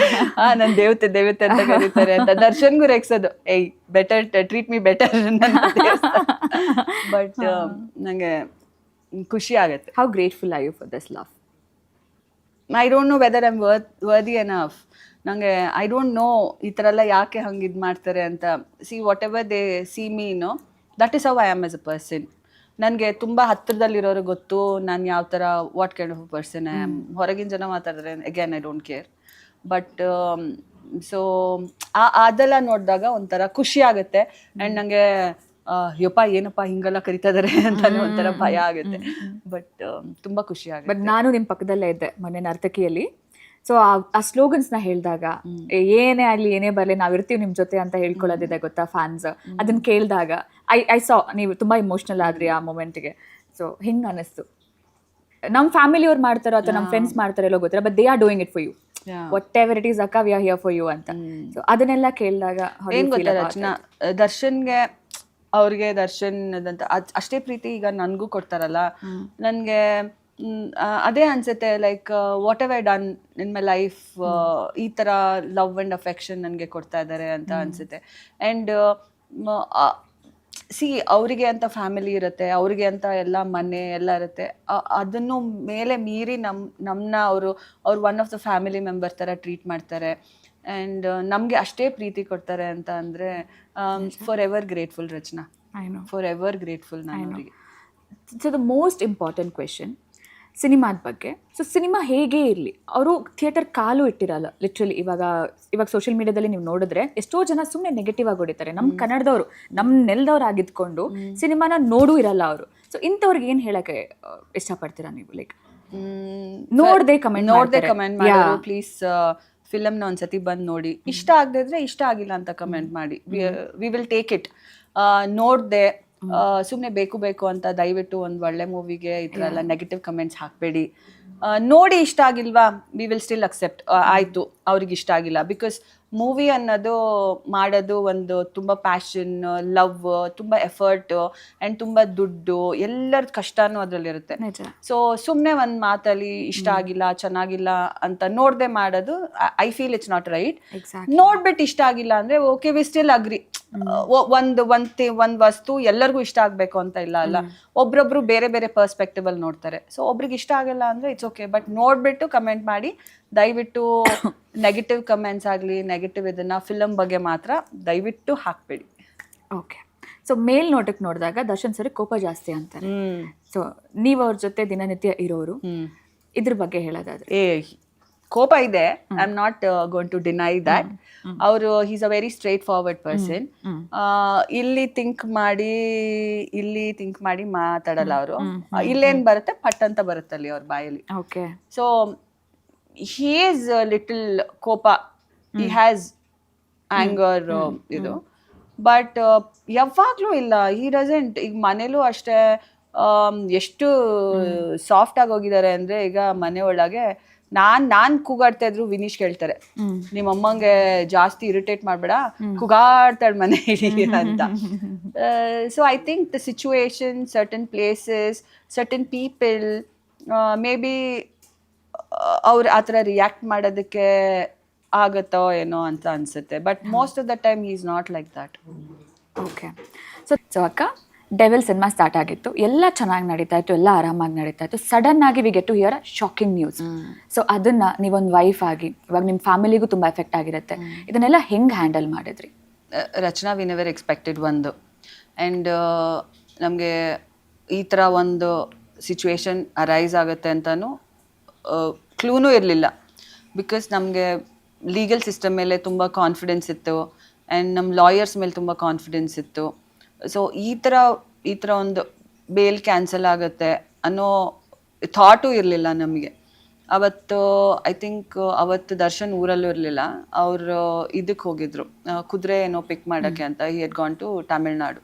ನನ್ನ ದೇವತೆ ಅಂತ ಕರೀತಾರೆ ಅಂತ. ದರ್ಶನ್ಗೂ ರೇಗ್ಸೋದು, ಏಯ್ ಬೆಟರ್ ಟ್ರೀಟ್ ಮೀ ಬೆಟರ್ ನನ್ನ ಬಟ್ ನಂಗೆ ಖುಷಿ ಆಗುತ್ತೆ. How grateful are you for this love? I don't know whether I am worthy enough. ನನಗೆ ಐ ಡೋಂಟ್ ನೋ ಈ ಥರ ಎಲ್ಲ ಯಾಕೆ ಹಂಗೆ ಇದು ಮಾಡ್ತಾರೆ ಅಂತ. See whatever they see me no, that is how I am as a person. ನನಗೆ ತುಂಬ ಹತ್ತಿರದಲ್ಲಿರೋರು ಗೊತ್ತು ನಾನು ಯಾವ ಥರ what kind of person I am. ಹೊರಗಿನ ಜನ ಮಾತಾಡಿದ್ರೆ again I don't care. But so ಅದೆಲ್ಲ ನೋಡಿದಾಗ ಒಂಥರ ಖುಷಿ ಆಗುತ್ತೆ. ಆ್ಯಂಡ್ ನನಗೆ ಯಪ್ಪ ಏನಪ್ಪ ಹಿಂಗೆಲ್ಲ ಕರಿತಾ ಇದಾರೆ ಅಂತ ಒಂಥರ ಭಯ ಆಗುತ್ತೆ. ಬಟ್ ತುಂಬ ಖುಷಿ ಆಗುತ್ತೆ. ಬಟ್ ನಾನು ನಿಮ್ಮ ಪಕ್ಕದಲ್ಲೇ ಇದ್ದೆ ಮೊನ್ನೆ ನರ್ತಕಿಯಲ್ಲಿ. ಸೊ ಆ ಸ್ಲೋಗನ್ಸ್ನ ಹೇಳಿದಾಗ ಏನೇ ಆಗಲಿ ಏನೇ ಬರಲಿ ನಾವು ಇರ್ತೀವಿ ನಿಮ್ಮ ಜೊತೆ ಅಂತ ಹೇಳ್ಕೊಳ್ಳೋದಿದೆ ಗೊತ್ತಾ ಫ್ಯಾನ್ಸ್. ಅದನ್ನ ಕೇಳಿದಾಗ ಐ ಸಾ ನೀವು ತುಂಬ ಇಮೋಷ್ನಲ್ ಆದ್ರಿ ಆ ಮೂಮೆಂಟ್ಗೆ. ಸೊ ಹಿಂಗೆ ಅನ್ನಿಸ್ತು, ನಮ್ಮ ಫ್ಯಾಮಿಲಿಯವ್ರು ಮಾಡ್ತಾರೋ ಅಥವಾ ನಮ್ಮ ಫ್ರೆಂಡ್ಸ್ ಮಾಡ್ತಾರೋ ಎಲ್ಲೋ ಗೊತ್ತಿಲ್ಲ, but they are doing it for you. Whatever it is ಅಕ್ಕ, we are here for you ಅಂತ. ಸೊ ಅದನ್ನೆಲ್ಲ ಕೇಳಿದಾಗ ಏನು ಗೊತ್ತಾ ರಚನಾ, ದರ್ಶನ್ಗೆ ಅವ್ರಿಗೆ ದರ್ಶನ್ ಅದಂತ ಅಷ್ಟೇ ಪ್ರೀತಿ ಈಗ ನನಗೂ ಕೊಡ್ತಾರಲ್ಲ, ನನಗೆ ಅದೇ ಅನ್ಸುತ್ತೆ. Like what ever done in my life, ಈ ಥರ ಲವ್ ಆ್ಯಂಡ್ ಅಫೆಕ್ಷನ್ ನನಗೆ ಕೊಡ್ತಾ ಇದ್ದಾರೆ ಅಂತ ಅನ್ಸುತ್ತೆ. ಆ್ಯಂಡ್ ಸಿ ಅವರಿಗೆ ಅಂತ ಫ್ಯಾಮಿಲಿ ಇರುತ್ತೆ, ಅವರಿಗೆ ಅಂತ ಎಲ್ಲ ಮನೆ ಎಲ್ಲ ಇರುತ್ತೆ. ಅದನ್ನು ಮೇಲೆ ಮೀರಿ ನಮ್ಮನ್ನ ಅವರು one of the family member ಥರ ಟ್ರೀಟ್ ಮಾಡ್ತಾರೆ. ಆ್ಯಂಡ್ ನಮಗೆ ಅಷ್ಟೇ ಪ್ರೀತಿ ಕೊಡ್ತಾರೆ ಅಂತ ಅಂದರೆ for ever grateful Rachana, for ever grateful ನಾನು ಅವರಿಗೆ. So the most important question ಸಿನಿಮಾದ ಬಗ್ಗೆ. ಸೊ ಸಿನಿಮಾ ಹೇಗೇ ಇರಲಿ, ಅವರು ಥಿಯೇಟರ್ ಕಾಲು ಇಟ್ಟಿರಲ್ಲ ಲಿಟ್ರಲಿ. ಇವಾಗ ಸೋಷಿಯಲ್ ಮೀಡಿಯಾದಲ್ಲಿ ನೀವು ನೋಡಿದ್ರೆ ಎಷ್ಟೋ ಜನ ಸುಮ್ಮನೆ ನೆಗೆಟಿವ್ ಆಗಿ ಹೊಡಿತಾರೆ. ನಮ್ಮ ಕನ್ನಡದವರು, ನಮ್ಮ ನೆಲದವ್ರು ಆಗಿದ್ಕೊಂಡು ಸಿನಿಮಾನ ನೋಡೂ ಇರಲ್ಲ ಅವರು. ಸೊ ಇಂಥವ್ರಿಗೆ ಏನು ಹೇಳಕ್ಕೆ ಇಷ್ಟಪಡ್ತೀರಾ ನೀವು? ಲೈಕ್ ನೋಡದೆ ಕಮೆಂಟ್ ಮಾಡೋರು ಪ್ಲೀಸ್ ಫಿಲಮ್ನ ಒಂದ್ಸತಿ ಬಂದು ನೋಡಿ, ಇಷ್ಟ ಆಗದಿದ್ರೆ ಇಷ್ಟ ಆಗಿಲ್ಲ ಅಂತ ಕಮೆಂಟ್ ಮಾಡಿ, ವಿ ವಿಲ್ ಟೇಕ್ ಇಟ್. ನೋಡ್ದೆ ಸುಮ್ಮನೆ ಬೇಕು ಅಂತ ದಯವಿಟ್ಟು ಒಂದು ಒಳ್ಳೆ ಮೂವಿಗೆ ಈ ಥರ ಎಲ್ಲ ನೆಗೆಟಿವ್ ಕಮೆಂಟ್ಸ್ ಹಾಕಬೇಡಿ. ನೋಡಿ ಇಷ್ಟ ಆಗಿಲ್ವಾ, ವಿ ವಿಲ್ ಸ್ಟಿಲ್ ಅಕ್ಸೆಪ್ಟ್. ಆಯಿತು ಅವ್ರಿಗೆ ಇಷ್ಟ ಆಗಿಲ್ಲ, ಬಿಕಾಸ್ ಮೂವಿ ಅನ್ನೋದು ಮಾಡೋದು ಒಂದು ತುಂಬ ಪ್ಯಾಷನ್, ಲವ್, ತುಂಬ ಎಫರ್ಟ್ ಆ್ಯಂಡ್ ತುಂಬ ದುಡ್ಡು, ಎಲ್ಲರ ಕಷ್ಟನೂ ಅದರಲ್ಲಿರುತ್ತೆ. ಸೊ ಸುಮ್ಮನೆ ಒಂದು ಮಾತಲ್ಲಿ ಇಷ್ಟ ಆಗಿಲ್ಲ ಚೆನ್ನಾಗಿಲ್ಲ ಅಂತ ನೋಡದೆ ಮಾಡೋದು, I feel it's not right. ನೋಡ್ಬಿಟ್ಟು ಇಷ್ಟ ಆಗಿಲ್ಲ ಅಂದರೆ ಓಕೆ, ವಿ ಸ್ಟಿಲ್ ಅಗ್ರಿ. ಒಂದು ವಸ್ತು ಎಲ್ಲರಿಗೂ ಇಷ್ಟ ಆಗಬೇಕು ಅಂತ ಇಲ್ಲ. ಒಬ್ರೊಬ್ರು ಬೇರೆ ಬೇರೆ ಪರ್ಸ್ಪೆಕ್ಟಿವ್ ಅಲ್ಲಿ ನೋಡ್ತಾರೆ. ಸೊ ಒಬ್ರಿಗೆ ಇಷ್ಟ ಆಗಲ್ಲ ಅಂದರೆ ಇಟ್ಸ್ ಓಕೆ, ಬಟ್ ನೋಡ್ಬಿಟ್ಟು ಕಮೆಂಟ್ ಮಾಡಿ. ದಯವಿಟ್ಟು ನೆಗೆಟಿವ್ ಕಮೆಂಟ್ಸ್ ಆಗಲಿ, ನೆಗೆಟಿವ್ ಇದನ್ನ ಫಿಲಮ್ ಬಗ್ಗೆ ಮಾತ್ರ ದಯವಿಟ್ಟು ಹಾಕ್ಬೇಡಿ. ಓಕೆ. ಸೊ ಮೇಲ್ನೋಟಕ್ಕೆ ನೋಡಿದಾಗ ದರ್ಶನ್ ಸರ್ ಕೋಪ ಜಾಸ್ತಿ ಅಂತಾರೆ. ಸೊ ನೀವು ಅವ್ರ ಜೊತೆ ದಿನನಿತ್ಯ ಇರೋರು, ಇದ್ರ ಬಗ್ಗೆ ಹೇಳೋದಾದ್ರೆ? ಕೋಪ ಇದೆ, I am not going to deny that. ಅವರು is a very straightforward person. ಇಲ್ಲಿ ಥಿಂಕ್ ಮಾಡಿ ಮಾತಾಡಲ್ಲ ಅವರು. ಇಲ್ಲೇನ್ ಬರುತ್ತೆ ಪಟ್ ಅಂತ ಬರುತ್ತಲ್ಲಿ ಅವ್ರ ಬಾಯಲ್ಲಿ. So he is a little ಕೋಪ, he has anger ಇದು, ಬಟ್ ಯಾವಾಗ್ಲೂ ಇಲ್ಲ, he doesn't. ಈಗ ಮನೇಲೂ ಅಷ್ಟೇ ಎಷ್ಟು ಸಾಫ್ಟ್ ಆಗಿ ಹೋಗಿದ್ದಾರೆ ಅಂದ್ರೆ, ಈಗ ಮನೆ ಒಳಗೆ ನಾನ್ ಕೂಗಾಡ್ತಾ ಇದ್ರು ವಿನೀಶ್ ಕೇಳ್ತಾರೆ, ನಿಮ್ಮ ಅಮ್ಮಂಗೆ ಜಾಸ್ತಿ ಇರಿಟೇಟ್ ಮಾಡ್ಬೇಡ, ಕೂಗಾಡ್ತಾಳೆ ಮನೆ ಅಂತ. So I think the situation, certain places, certain people, may be ಅವ್ರು ಆ ಥರ ರಿಯಾಕ್ಟ್ ಮಾಡೋದಕ್ಕೆ ಆಗತ್ತೋ ಏನೋ ಅಂತ ಅನ್ಸುತ್ತೆ. But most of the time he is not like that. Okay. So ಅಕ್ಕ, ಡೆವಿಲ್ ಸಿನಿಮಾ ಸ್ಟಾರ್ಟ್ ಆಗಿತ್ತು, ಎಲ್ಲ ಚೆನ್ನಾಗಿ ನಡೀತಾ ಇತ್ತು, ಎಲ್ಲ ಆರಾಮಾಗಿ ನಡೀತಾ ಇತ್ತು. ಸಡನ್ ಆಗಿ we get to hear a shocking news. So ಅದನ್ನ ನೀವೊಂದು ವೈಫ್ ಆಗಿ, ಇವಾಗ ನಿಮ್ಮ ಫ್ಯಾಮಿಲಿಗೂ ತುಂಬ ಎಫೆಕ್ಟ್ ಆಗಿರುತ್ತೆ, ಇದನ್ನೆಲ್ಲ ಹೆಂಗೆ ಹ್ಯಾಂಡಲ್ ಮಾಡಿದ್ರಿ? ರಚನಾ, ವಿ ನೆವರ್ ಎಕ್ಸ್ಪೆಕ್ಟೆಡ್ ಒಂದು. ಆ್ಯಂಡ್ ನಮಗೆ ಈ ಥರ ಒಂದು ಸಿಚುವೇಶನ್ ಅರೈಸ್ ಆಗುತ್ತೆ ಅಂತಲೂ ಕ್ಲೂನೂ ಇರಲಿಲ್ಲ. ಬಿಕಾಸ್ ನಮಗೆ ಲೀಗಲ್ ಸಿಸ್ಟಮ್ ಮೇಲೆ ತುಂಬ ಕಾನ್ಫಿಡೆನ್ಸ್ ಇತ್ತು, ಆ್ಯಂಡ್ ನಮ್ಮ ಲಾಯರ್ಸ್ ಮೇಲೆ ತುಂಬ ಕಾನ್ಫಿಡೆನ್ಸ್ ಇತ್ತು. ಸೊ ಈ ಥರ ಒಂದು ಬೇಲ್ ಕ್ಯಾನ್ಸಲ್ ಆಗುತ್ತೆ ಅನ್ನೋ ಥಾಟು ಇರಲಿಲ್ಲ ನಮಗೆ. ಅವತ್ತು ಐ ಥಿಂಕ್ ಅವತ್ತು ದರ್ಶನ್ ಊರಲ್ಲೂ ಇರಲಿಲ್ಲ. ಅವರು ಇದಕ್ಕೆ ಹೋಗಿದ್ರು, ಕುದುರೆ ಏನೋ ಪಿಕ್ ಮಾಡೋಕ್ಕೆ ಅಂತ. He had gone to Tamil Nadu.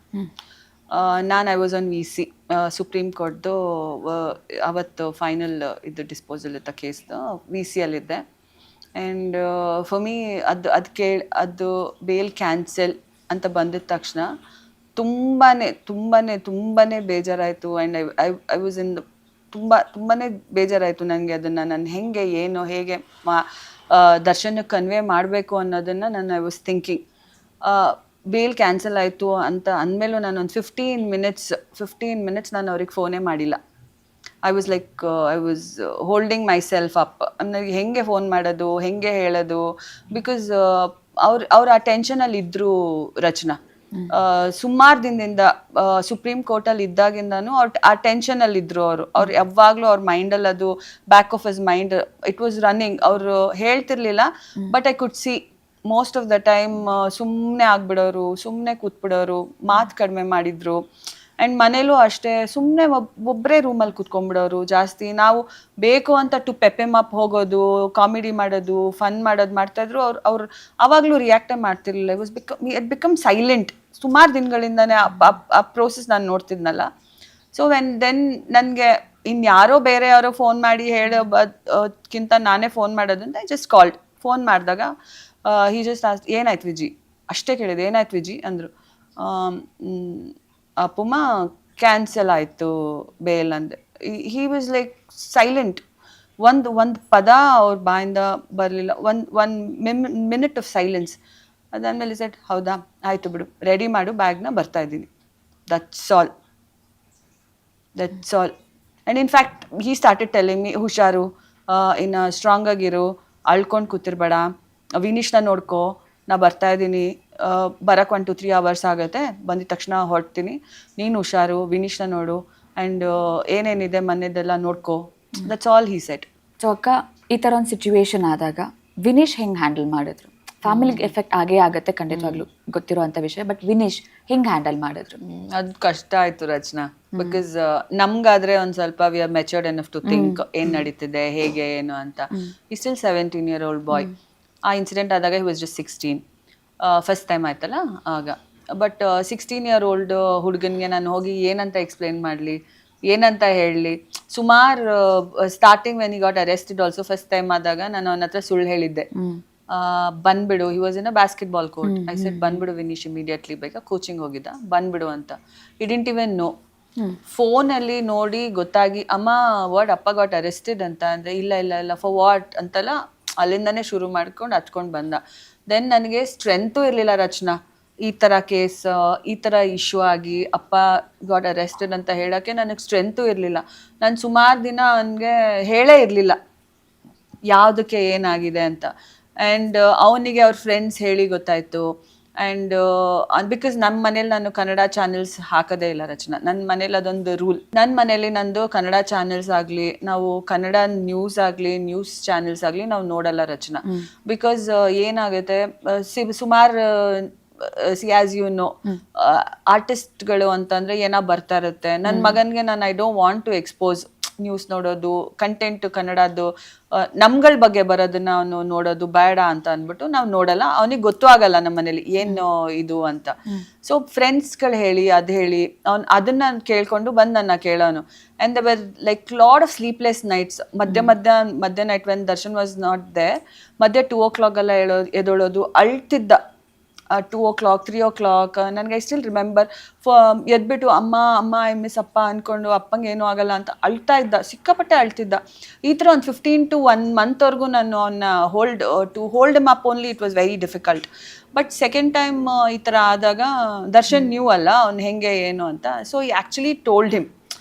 ನಾನು I was on VC, supreme ಕೋರ್ಟ್ದು ಅವತ್ತು ಫೈನಲ್ ಇದು ಡಿಸ್ಪೋಸಲ್ ಇತ್ತ ಕೇಸ್ದು. VCಯಲ್ಲಿದ್ದೆ. ಆ್ಯಂಡ್ ಫಾರ್ ಮೀ ಅದು ಬೇಲ್ ಕ್ಯಾನ್ಸಲ್ ಅಂತ ಬಂದಿದ ತಕ್ಷಣ ತುಂಬಾ ಬೇಜಾರಾಯಿತು. ಆ್ಯಂಡ್ ಐ ವಾಸ್ ಇನ್ ತುಂಬಾ ಬೇಜಾರಾಯಿತು ನನಗೆ. ಅದನ್ನು ನಾನು ಹೇಗೆ ದರ್ಶನಕ್ಕೆ ಕನ್ವೆ ಮಾಡಬೇಕು ಅನ್ನೋದನ್ನು ನಾನು I was thinking. Bail cancel ಆಯಿತು ಅಂತ ಅಂದಮೇಲೂ ನಾನು ಒಂದು 15 ಮಿನಿಟ್ಸ್ ನಾನು ಅವ್ರಿಗೆ ಫೋನೇ ಮಾಡಿಲ್ಲ. I was holding my self up. ನನಗೆ ಹೆಂಗೆ ಫೋನ್ ಮಾಡೋದು, ಹೆಂಗೆ ಹೇಳೋದು, ಬಿಕಾಸ್ ಅವ್ರು ಆ ಟೆನ್ಷನಲ್ಲಿ ಇದ್ದರು ರಚನಾ. ಸುಮಾರು ದಿನದಿಂದ ಸುಪ್ರೀಂ ಕೋರ್ಟಲ್ಲಿ ಇದ್ದಾಗಿಂದನೂ ಆ ಟೆನ್ಷನಲ್ಲಿ ಇದ್ರು. ಅವ್ರು ಯಾವಾಗಲೂ ಅವ್ರ ಮೈಂಡಲ್ಲಿ ಅದು back of his mind it was running. ಅವರು ಹೇಳ್ತಿರ್ಲಿಲ್ಲ, but I could see most of the time ಸುಮ್ಮನೆ ಆಗ್ಬಿಡೋರು, ಸುಮ್ಮನೆ ಕೂತ್ಬಿಡೋರು, ಮಾತು ಕಡಿಮೆ ಮಾಡಿದ್ರು. ಆ್ಯಂಡ್ ಮನೇಲೂ ಅಷ್ಟೇ ಸುಮ್ಮನೆ ಒಬ್ಬರೇ ರೂಮಲ್ಲಿ ಕೂತ್ಕೊಂಡ್ಬಿಡೋರು ಜಾಸ್ತಿ. ನಾವು ಬೇಕು ಅಂತ ಟು ಪೆಪ್ಪೆಮ್ ಅಪ್ ಹೋಗೋದು, ಕಾಮಿಡಿ ಮಾಡೋದು, ಫನ್ ಮಾಡೋದು ಮಾಡ್ತಾಯಿದ್ರು. ಅವ್ರು ಆವಾಗಲೂ ರಿಯಾಕ್ಟೇ ಮಾಡ್ತಿರ್ಲಿಲ್ಲ. It become silent. ಸುಮಾರು ದಿನಗಳಿಂದನೇ ಆ ಪ್ರೋಸೆಸ್ ನಾನು ನೋಡ್ತಿದ್ನಲ್ಲ. ಸೊ ದೆನ್ ನನಗೆ ಇನ್ಯಾರೋ ಬೇರೆ ಯಾರೋ ಫೋನ್ ಮಾಡಿ ಹೇಳೋಕ್ಕಿಂತ ನಾನೇ ಫೋನ್ ಮಾಡೋದು ಅಂತ ಜಸ್ಟ್ ಕಾಲ್ಡ್. ಫೋನ್ ಮಾಡಿದಾಗ ಹಿ ಜಸ್ಟ್ ಏನಾಯ್ತು ವಿಜಿ, ಅಷ್ಟೇ ಕೇಳಿದೆ, ಏನಾಯ್ತು ವಿಜಿ ಅಂದರು. ಅಪ್ಪಮ್ಮ ಕ್ಯಾನ್ಸಲ್ ಆಯಿತು ಬೇಲ್ ಅಂದೆ. He was like silent. ಒಂದು ಪದ ಅವ್ರ ಬಾಯಿಂದ ಬರಲಿಲ್ಲ. ಒಂದು ಮಿನಿಟ್ ಆಫ್ ಸೈಲೆನ್ಸ್. ಅದಾದಮೇಲೆ ಸೆಟ್, ಹೌದಾ ಆಯಿತು ಬಿಡು, ರೆಡಿ ಮಾಡು ಬ್ಯಾಗ್ನ, ಬರ್ತಾ ಇದ್ದೀನಿ. That's all. And in fact he started telling me, ಹುಷಾರು, ಇನ್ನು ಸ್ಟ್ರಾಂಗ್ ಆಗಿರು, ಅಳ್ಕೊಂಡು ಕೂತಿರ್ಬೇಡ, ವಿನೀಶ್ನ ನೋಡ್ಕೋ, ನಾ ಬರ್ತಾ ಇದ್ದೀನಿ, ಬರೋಕ್ಕೆ 1-2-3 hours ಆಗುತ್ತೆ, ಬಂದಿದ ತಕ್ಷಣ ಹೊರಡ್ತೀನಿ, ನೀನು ಹುಷಾರು, ವಿನೀಶ್ನ ನೋಡು, ಆ್ಯಂಡ್ ಏನೇನಿದೆ ಮನೆಯದೆಲ್ಲ ನೋಡ್ಕೋ. That's all he set. So ಅಕ್ಕ, ಈ ಥರ ಒಂದು ಸಿಚುವೇಶನ್ ಆದಾಗ ವಿನೀಶ್ ಹೆಂಗೆ ಹ್ಯಾಂಡಲ್ ಮಾಡಿದ್ರು? ಫ್ಯಾಮಿಲಿಗೆ ಎಫೆಕ್ಟ್ ಆಗೇ ಆಗುತ್ತೆ ಖಂಡಿತವಾಗ್ಲೂ, ಗೊತ್ತಿರೋ ಅಂಥ ವಿಷಯ. ಬಟ್ ವಿನೀಶ್ ಹೆಂಗೆ ಹ್ಯಾಂಡಲ್ ಮಾಡಿದ್ರು? ಅದು ಕಷ್ಟ ಆಯಿತು ರಚನಾ. ಬಿಕಾಸ್ ನಮ್ಗಾದ್ರೆ ಒಂದು ಸ್ವಲ್ಪ we are matured enough to think ಏನು ನಡೀತಿದೆ, ಹೇಗೆ ಏನು ಅಂತ. ಈ ಸ್ಟಿಲ್ 17-year-old ಬಾಯ್. ಆ ಇನ್ಸಿಡೆಂಟ್ ಆದಾಗ he was just 16. First time ಆಯ್ತಲ್ಲ ಆಗ. ಬಟ್ 16-year-old ಹುಡುಗನಿಗೆ ನಾನು ಹೋಗಿ ಏನಂತ ಎಕ್ಸ್ಪ್ಲೇನ್ ಮಾಡಲಿ, ಏನಂತ ಹೇಳಲಿ? ಸುಮಾರು starting when he got arrested also first time ಆದಾಗ ನಾನು ಅವನ ಹತ್ರ ಸುಳ್ಳು ಹೇಳಿದ್ದೆ. ಬಂದ್ಬಿಡು, he was in a basketball court. I said ಬಂದ್ಬಿಡು ವಿನೀಶ್ ಇಮಿಡಿಯೇಟ್ಲಿ, ಬೇಕಾ ಕೋಚಿಂಗ್ ಹೋಗಿದ್ದ, ಬಂದ್ಬಿಡು ಅಂತ. ಹಿ ಡಿಡ್ಂಟ್ ಇವನ್ ನೋ. ಫೋನಲ್ಲಿ ನೋಡಿ ಗೊತ್ತಾಗಿ, ಅಮ್ಮ ವಾಟ್, ಅಪ್ಪ ಗಾಟ್ ಅರೆಸ್ಟೆಡ್ ಅಂತ ಅಂದರೆ, ಇಲ್ಲ ಫಾರ್ ವಾಟ್ ಅಂತೆಲ್ಲ ಅಲ್ಲಿಂದನೇ ಶುರು ಮಾಡ್ಕೊಂಡು ಹಚ್ಕೊಂಡು ಬಂದ. ದೆನ್ ನನಗೆ ಸ್ಟ್ರೆಂತು ಇರಲಿಲ್ಲ ರಚನಾ. ಈ ಥರ ಕೇಸ್, ಈ ಥರ ಇಶ್ಯೂ ಆಗಿ ಅಪ್ಪ ಗಾಟ್ ಅರೆಸ್ಟೆಡ್ ಅಂತ ಹೇಳೋಕ್ಕೆ ನನಗೆ ಸ್ಟ್ರೆಂತು ಇರಲಿಲ್ಲ. ನಾನು ಸುಮಾರು ದಿನ ಅವನಿಗೆ ಹೇಳೇ ಇರಲಿಲ್ಲ ಯಾವುದಕ್ಕೆ ಏನಾಗಿದೆ ಅಂತ. ಆ್ಯಂಡ್ ಅವನಿಗೆ ಅವ್ರ ಫ್ರೆಂಡ್ಸ್ ಹೇಳಿ ಗೊತ್ತಾಯಿತು. ಆ್ಯಂಡ್ ಬಿಕಾಸ್ ನಮ್ಮ ಮನೇಲಿ ನಾನು ಕನ್ನಡ ಚಾನೆಲ್ಸ್ ಹಾಕೋದೇ ಇಲ್ಲ ರಚನಾ. ನನ್ನ ಮನೇಲಿ ಅದೊಂದು ರೂಲ್. ನನ್ನ ಮನೇಲಿ ನಂದು ಕನ್ನಡ ಚಾನೆಲ್ಸ್ ಆಗಲಿ, ನಾವು ಕನ್ನಡ ನ್ಯೂಸ್ ಆಗಲಿ, ನ್ಯೂಸ್ ಚಾನೆಲ್ಸ್ ಆಗಲಿ ನಾವು ನೋಡಲ್ಲ ರಚನಾ. ಬಿಕಾಸ್ ಏನಾಗುತ್ತೆ, ಸುಮಾರು ಆಸ್ ಯು ನೋ, ಆರ್ಟಿಸ್ಟ್ಗಳು ಅಂತಂದರೆ ಏನೋ ಬರ್ತಾ ಇರುತ್ತೆ. ನನ್ನ ಮಗನಿಗೆ ನಾನು I don't want to expose news ನೋಡೋದು, ಕಂಟೆಂಟ್ ಕನ್ನಡದ್ದು ನಮ್ಗಳ ಬಗ್ಗೆ ಬರೋದನ್ನ ಅವನು ನೋಡೋದು ಬೇಡ ಅಂತ ಅಂದ್ಬಿಟ್ಟು ನಾವು ನೋಡಲ್ಲ. ಅವನಿಗೆ ಗೊತ್ತೂ ಆಗಲ್ಲ ನಮ್ಮ ಮನೇಲಿ ಏನು ಇದು ಅಂತ. ಸೊ ಫ್ರೆಂಡ್ಸ್ಗಳು ಹೇಳಿ ಅದು ಹೇಳಿ ಅದನ್ನ ಕೇಳ್ಕೊಂಡು ಬಂದು ನನ್ನ ಕೇಳೋನು. And there were like lot of sleepless nights. ಮಧ್ಯ night when Darshan was not there, ಮಧ್ಯ 2 o'clock ಎಲ್ಲ ಎದೊಳೋದು, ಅಳ್ತಿದ್ದ. 2 o'clock 3 o'clock ನನಗೆ ಐ ಸ್ಟಿಲ್ ರಿಮೆಂಬರ್. ಎದ್ಬಿಟ್ಟು ಅಮ್ಮ ಐ ಮಿಸ್ ಅಪ್ಪ ಅಂದ್ಕೊಂಡು ಅಪ್ಪಂಗೆ ಏನೂ ಆಗಲ್ಲ ಅಂತ ಅಳ್ತಾ ಇದ್ದ, ಸಿಕ್ಕಾಪಟ್ಟೆ ಅಳ್ತಿದ್ದ. ಈ ಥರ ಒಂದು 15 to 1 month ನಾನು ಅವನ್ನ hold M up only, it was very difficult. But second time ಈ ಥರ ಆದಾಗ ದರ್ಶನ್ ನ್ಯೂ ಅಲ್ಲ ಅವ್ನು ಹೆಂಗೆ ಏನು ಅಂತ. ಸೊ ಈ ಆ್ಯಕ್ಚುಲಿ ಟೋಲ್ಡ್ ಹಿಮ್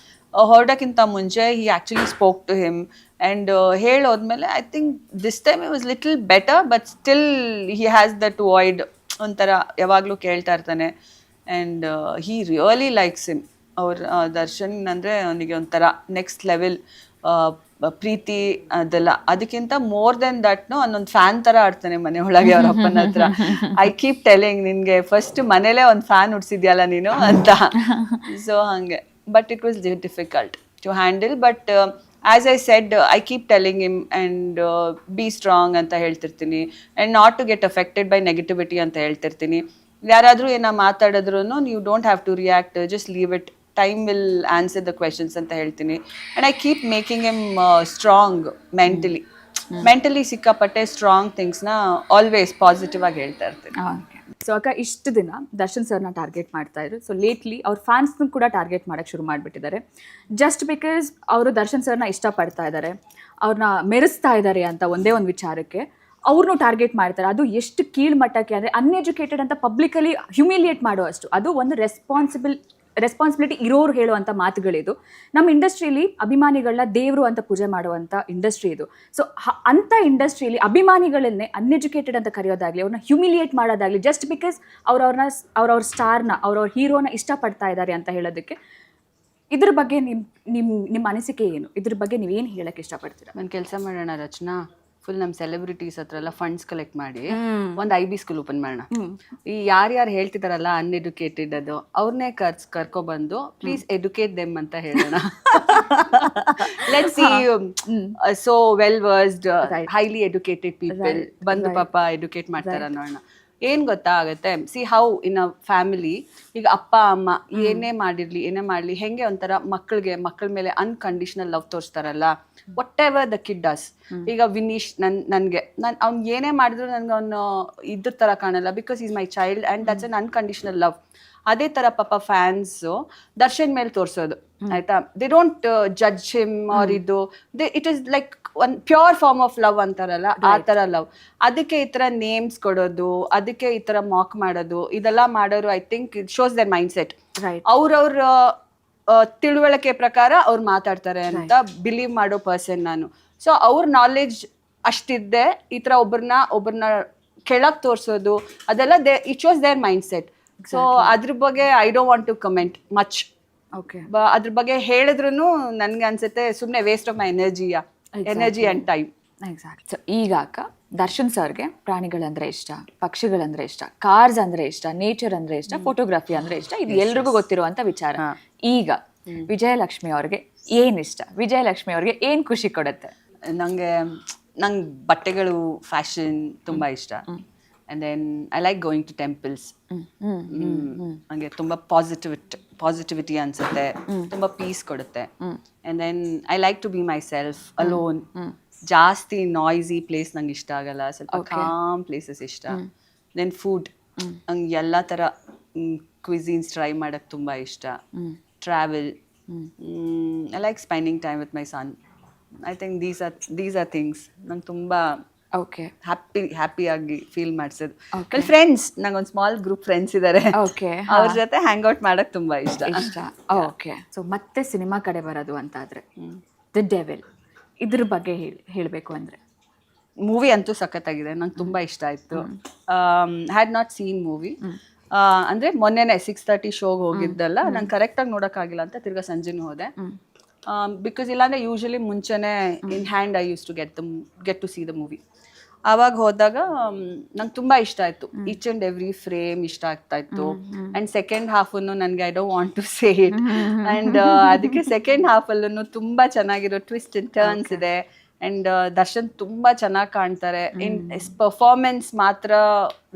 ಹೊರಡೋಕ್ಕಿಂತ ಮುಂಚೆ. He actually spoke to him and ಹೇಳೋದ್ಮೇಲೆ I think this time it was little better. But still he has that void, ಒಂಥರ ಯಾವಾಗಲೂ ಕೇಳ್ತಾ ಇರ್ತಾನೆ. And he really likes him. Darshan ಅಂದರೆ ಅವನಿಗೆ ಒಂಥರ ನೆಕ್ಸ್ಟ್ ಲೆವೆಲ್ ಪ್ರೀತಿ ಅದೆಲ್ಲ. ಅದಕ್ಕಿಂತ ಮೋರ್ ದೆನ್ ದಟ್ನು ಅವನೊಂದು ಫ್ಯಾನ್ ಥರ ಆಡ್ತಾನೆ ಮನೆ ಒಳಗೆ ಅವ್ರ ಅಪ್ಪನ ಹತ್ರ. ಐ ಕೀಪ್ ಟೆಲಿಂಗ್, ನಿನಗೆ ಫಸ್ಟ್ ಮನೇಲೇ ಒಂದು ಫ್ಯಾನ್ ಉಡ್ಸಿದ್ಯಲ್ಲ ನೀನು ಅಂತ. ಸೊ ಹಾಗೆ. But it was difficult to handle. But as I said I keep telling him and be strong ಅಂತ ಹೇಳ್ತಿರ್ತೀನಿ and not to get affected by negativity ಅಂತ ಹೇಳ್ತಿರ್ತೀನಿ. ಯಾರಾದ್ರೂ ಏನೋ ಮಾತಾಡಿದ್ರು ನೀವು don't have to react, just leave it, time will answer the questions ಅಂತ ಹೇಳ್ತೀನಿ. And I keep making him strong mentally ಸಿಕ್ಕಾಪಟ್ಟೆ ಸ್ಟ್ರಾಂಗ್ ಥಿಂಗ್ಸ್ನ ಆಲ್ವೇಸ್ ಪಾಸಿಟಿವ್ ಆಗಿ ಹೇಳ್ತಾ ಇರ್ತೀನಿ. ಸೊ ಅಕ್ಕ ಇಷ್ಟು ದಿನ ದರ್ಶನ್ ಸರ್ನ ಟಾರ್ಗೆಟ್ ಮಾಡ್ತಾ ಇದ್ರು. ಸೊ ಲೇಟ್ಲಿ ಅವ್ರ ಫ್ಯಾನ್ಸ್ನ ಕೂಡ ಟಾರ್ಗೆಟ್ ಮಾಡೋಕ್ಕೆ ಶುರು ಮಾಡಿಬಿಟ್ಟಿದ್ದಾರೆ. ಜಸ್ಟ್ ಬಿಕಾಸ್ ಅವರು ದರ್ಶನ್ ಸರ್ನ ಇಷ್ಟಪಡ್ತಾ ಇದ್ದಾರೆ, ಅವ್ರನ್ನ ಮೆರೆಸ್ತಾ ಇದ್ದಾರೆ ಅಂತ ಒಂದೇ ಒಂದು ವಿಚಾರಕ್ಕೆ ಅವ್ರನ್ನೂ ಟಾರ್ಗೆಟ್ ಮಾಡ್ತಾರೆ. ಅದು ಎಷ್ಟು ಕೀಳ್ಮಟ್ಟಕ್ಕೆ ಅಂದರೆ ಅನ್ಎಜುಕೇಟೆಡ್ ಅಂತ ಪಬ್ಲಿಕಲಿ ಹ್ಯುಮಿಲಿಯೇಟ್ ಮಾಡೋ ಅಷ್ಟು. ಅದು ಒಂದು ರೆಸ್ಪಾನ್ಸಿಬಿಲಿಟಿ ಇರೋರು ಹೇಳುವಂಥ ಮಾತುಗಳಿದು. ನಮ್ಮ ಇಂಡಸ್ಟ್ರಿಯಲ್ಲಿ ಅಭಿಮಾನಿಗಳನ್ನ ದೇವರು ಅಂತ ಪೂಜೆ ಮಾಡುವಂಥ ಇಂಡಸ್ಟ್ರಿ ಇದು. ಸೊ ಅಂಥ ಇಂಡಸ್ಟ್ರಿಯಲ್ಲಿ ಅಭಿಮಾನಿಗಳನ್ನೇ ಅನ್ಎಜುಕೇಟೆಡ್ ಅಂತ ಕರೆಯೋದಾಗಲಿ, ಅವ್ರನ್ನ ಹ್ಯುಮಿಲಿಯೇಟ್ ಮಾಡೋದಾಗಲಿ, ಜಸ್ಟ್ ಬಿಕಾಸ್ ಅವ್ರವ್ರ ಸ್ಟಾರ್ನ ಅವ್ರವ್ರ ಹೀರೋನ ಇಷ್ಟಪಡ್ತಾ ಇದ್ದಾರೆ ಅಂತ ಹೇಳೋದಕ್ಕೆ, ಇದ್ರ ಬಗ್ಗೆ ನಿಮ್ಮ ಅನಿಸಿಕೆ ಏನು? ಇದ್ರ ಬಗ್ಗೆ ನೀವೇನು ಹೇಳಕ್ಕೆ ಇಷ್ಟಪಡ್ತೀರಾ? ಒಂದು ಕೆಲಸ ಮಾಡೋಣ ರಚನಾ, ಫುಲ್ ನಮ್ಮ ಸೆಲೆಬ್ರಿಟೀಸ್ ಹತ್ರ ಎಲ್ಲ ಫಂಡ್ಸ್ ಕಲೆಕ್ಟ್ ಮಾಡಿ ಒಂದು IB ಸ್ಕೂಲ್ ಓಪನ್ ಮಾಡೋಣ. ಈ ಯಾರ್ಯಾರು ಹೇಳ್ತಿದಾರಲ್ಲ ಅನ್ಎಡ್ಯುಕೇಟೆಡ್ ಅದು ಅವ್ರನ್ನೇ ಕರ್ಕೊಬಂದು ಪ್ಲೀಸ್ ಎಡ್ಯುಕೇಟ್ ದೆಮ್ ಅಂತ ಹೇಳೋಣ. Let's see so well versed highly educated people ಬಂದು ಪಾಪ ಎಡ್ಯುಕೇಟ್ ಮಾಡ್ತಾರ ನೋಡೋಣ. ಏನ್ ಗೊತ್ತಾ ಆಗತ್ತೆ, see how in a family ಈಗ ಅಪ್ಪ ಅಮ್ಮ ಏನೇ ಮಾಡಲಿ ಹೆಂಗೆ ಒಂಥರ ಮಕ್ಕಳ ಮೇಲೆ ಅನ್ಕಂಡೀಷನಲ್ ಲವ್ ತೋರಿಸ್ತಾರಲ್ಲ, whatever the kid does. ಈಗ ವಿನೀಶ್ ನನ್ಗೆ ಅವ್ನ್ ಏನೇ ಮಾಡಿದ್ರು ನನ್ಗೆ ಅವನು ಇದ್ರ ತರ ಕಾಣಲ್ಲ, because is my child and that's an unconditional love. ಅದೇ ತರ ಪಾಪ ಫ್ಯಾನ್ಸ್ ದರ್ಶನ್ ಮೇಲೆ ತೋರ್ಸೋದು, ಆಯ್ತಾ, they don't judge him or ಇದು, it is like one pure form of love ಅಂತಾರಲ್ಲ, ಆ ತರ ಲವ್. ಅದಕ್ಕೆ ಈ ತರ ನೇಮ್ಸ್ ಕೊಡೋದು, ಅದಕ್ಕೆ ಈ ತರ ಮಾಕ್ ಮಾಡೋದು, ಇದೆಲ್ಲ ಮಾಡೋರು I think it shows there mind set. ಅವ್ರವ್ರ ತಿಳುವಳಿಕೆ ಪ್ರಕಾರ ಅವ್ರು ಮಾತಾಡ್ತಾರೆ ಅಂತ ಬಿಲೀವ್ ಮಾಡೋ ಪರ್ಸನ್ ನಾನು. ಸೊ ಅವ್ರ ನಾಲೆಡ್ಜ್ ಅಷ್ಟಿದ್ದೆ ಈ ತರ ಒಬ್ಬರನ್ನ ಕೆಳಗ್ ತೋರ್ಸೋದು ಅದೆಲ್ಲ it shows their mindset. So ಅದ್ರ ಬಗ್ಗೆ I don't want to comment much. ಅದ್ರ ಬಗ್ಗೆ ಹೇಳಿದ್ರು ನನ್ಗೆ ಅನ್ಸುತ್ತೆ ಸುಮ್ನೆ waste of my energy and time. Exact. So ಈಗ ಅಕ್ಕ ದರ್ಶನ್ ಸರ್ಗೆ ಪ್ರಾಣಿಗಳಂದ್ರೆ ಇಷ್ಟ, ಪಕ್ಷಿಗಳಂದ್ರೆ ಇಷ್ಟ, ಕಾರ್ಸ್ ಅಂದ್ರೆ ಇಷ್ಟ, ನೇಚರ್ ಅಂದ್ರೆ ಇಷ್ಟ, ಫೋಟೋಗ್ರಫಿ ಅಂದ್ರೆ ಇಷ್ಟ, ಇದು ಎಲ್ರಿಗೂ ಗೊತ್ತಿರುವಂತ ವಿಚಾರ. ಈಗ ವಿಜಯಲಕ್ಷ್ಮಿ ಅವ್ರಿಗೆ ಏನ್ ಇಷ್ಟ? ವಿಜಯಲಕ್ಷ್ಮಿ ಅವ್ರಿಗೆ ಏನ್ ಖುಷಿ ಕೊಡುತ್ತೆ? ನಂಗೆ ಬಟ್ಟೆಗಳು, ಫ್ಯಾಷನ್ ತುಂಬಾ ಇಷ್ಟ. And then I like going to temples. ನಂಗೆ ತುಂಬಾ ಪಾಸಿಟಿವಿಟಿ ಅನ್ಸುತ್ತೆ, ತುಂಬಾ ಪೀಸ್ ಕೊಡುತ್ತೆ. And then I like to be myself alone. ಜಾಸ್ತಿ ನಾಯ್ಸಿ ಪ್ಲೇಸ್ ನಂಗೆ ಇಷ್ಟ ಆಗಲ್ಲ, ಸ್ವಲ್ಪ ಕಾಮ್ ಪ್ಲೇಸಸ್ ಇಷ್ಟ. ದೆನ್ ಫುಡ್, ನಂಗೆ ಎಲ್ಲ ಥರ ಕ್ವಿಝೀನ್ಸ್ ಟ್ರೈ ಮಾಡೋಕ್ಕೆ ತುಂಬ ಇಷ್ಟ. Travel, I like spending time with my son. I think these are things ನಂಗೆ ತುಂಬ ಹ್ಯಾಪಿಯಾಗಿ ಫೀಲ್ ಮಾಡಿಸೋದು. ಫ್ರೆಂಡ್ಸ್, ನಂಗೊಂದು ಸ್ಮಾಲ್ ಗ್ರೂಪ್ ಫ್ರೆಂಡ್ಸ್ ಇದ್ದಾರೆ, ಅವ್ರ ಜೊತೆ ಹ್ಯಾಂಗ್ ಔಟ್ ಮಾಡೋಕ್ಕೆ ತುಂಬ ಇಷ್ಟ. ಓಕೆ. ಸೊ ಮತ್ತೆ ಸಿನಿಮಾ ಕಡೆ ಬರೋದು ಅಂತಾದರೆ ದ ಡೆವಿಲ್, ಇದ್ರ ಬಗ್ಗೆ ಹೇಳಬೇಕು ಅಂದರೆ? ಮೂವಿ ಅಂತೂ ಸಖತ್ತಾಗಿದೆ, ನಂಗೆ ತುಂಬ ಇಷ್ಟ ಆಯಿತು. ಹ್ಯಾಡ್ ನಾಟ್ ಸೀನ್ ಮೂವಿ, ಅಂದರೆ ಮೊನ್ನೆನೇ 6:30 ಶೋಗೆ ಹೋಗಿದ್ದಲ್ಲ, ನಂಗೆ ಕರೆಕ್ಟಾಗಿ ನೋಡೋಕ್ಕಾಗಿಲ್ಲ ಅಂತ ತಿರ್ಗಾ ಸಂಜೆನೂ ಹೋದೆ. ಬಿಕಾಸ್ ಇಲ್ಲಾಂದರೆ ಯೂಶಲಿ ಮುಂಚೆನೇ in hand I used to get to see the movie. ಆವಾಗ ಹೋದಾಗ ನಂಗೆ ತುಂಬ ಇಷ್ಟ ಆಯಿತು. ಈಚ್ ಆ್ಯಂಡ್ ಎವ್ರಿ ಫ್ರೇಮ್ ಇಷ್ಟ ಆಗ್ತಾ ಇತ್ತು. ಆ್ಯಂಡ್ ಸೆಕೆಂಡ್ ಹಾಫನ್ನು ನನಗೆ I don't want to say it. And ಅದಕ್ಕೆ ಸೆಕೆಂಡ್ ಹಾಫಲ್ಲೂ ತುಂಬ ಚೆನ್ನಾಗಿರೋ ಟ್ವಿಸ್ಟ್ ಆ್ಯಂಡ್ ಟರ್ನ್ಸ್ ಇದೆ. ಆ್ಯಂಡ್ ದರ್ಶನ್ ತುಂಬ ಚೆನ್ನಾಗಿ ಕಾಣ್ತಾರೆ. ಇನ್ ಪರ್ಫಾರ್ಮೆನ್ಸ್ ಮಾತ್ರ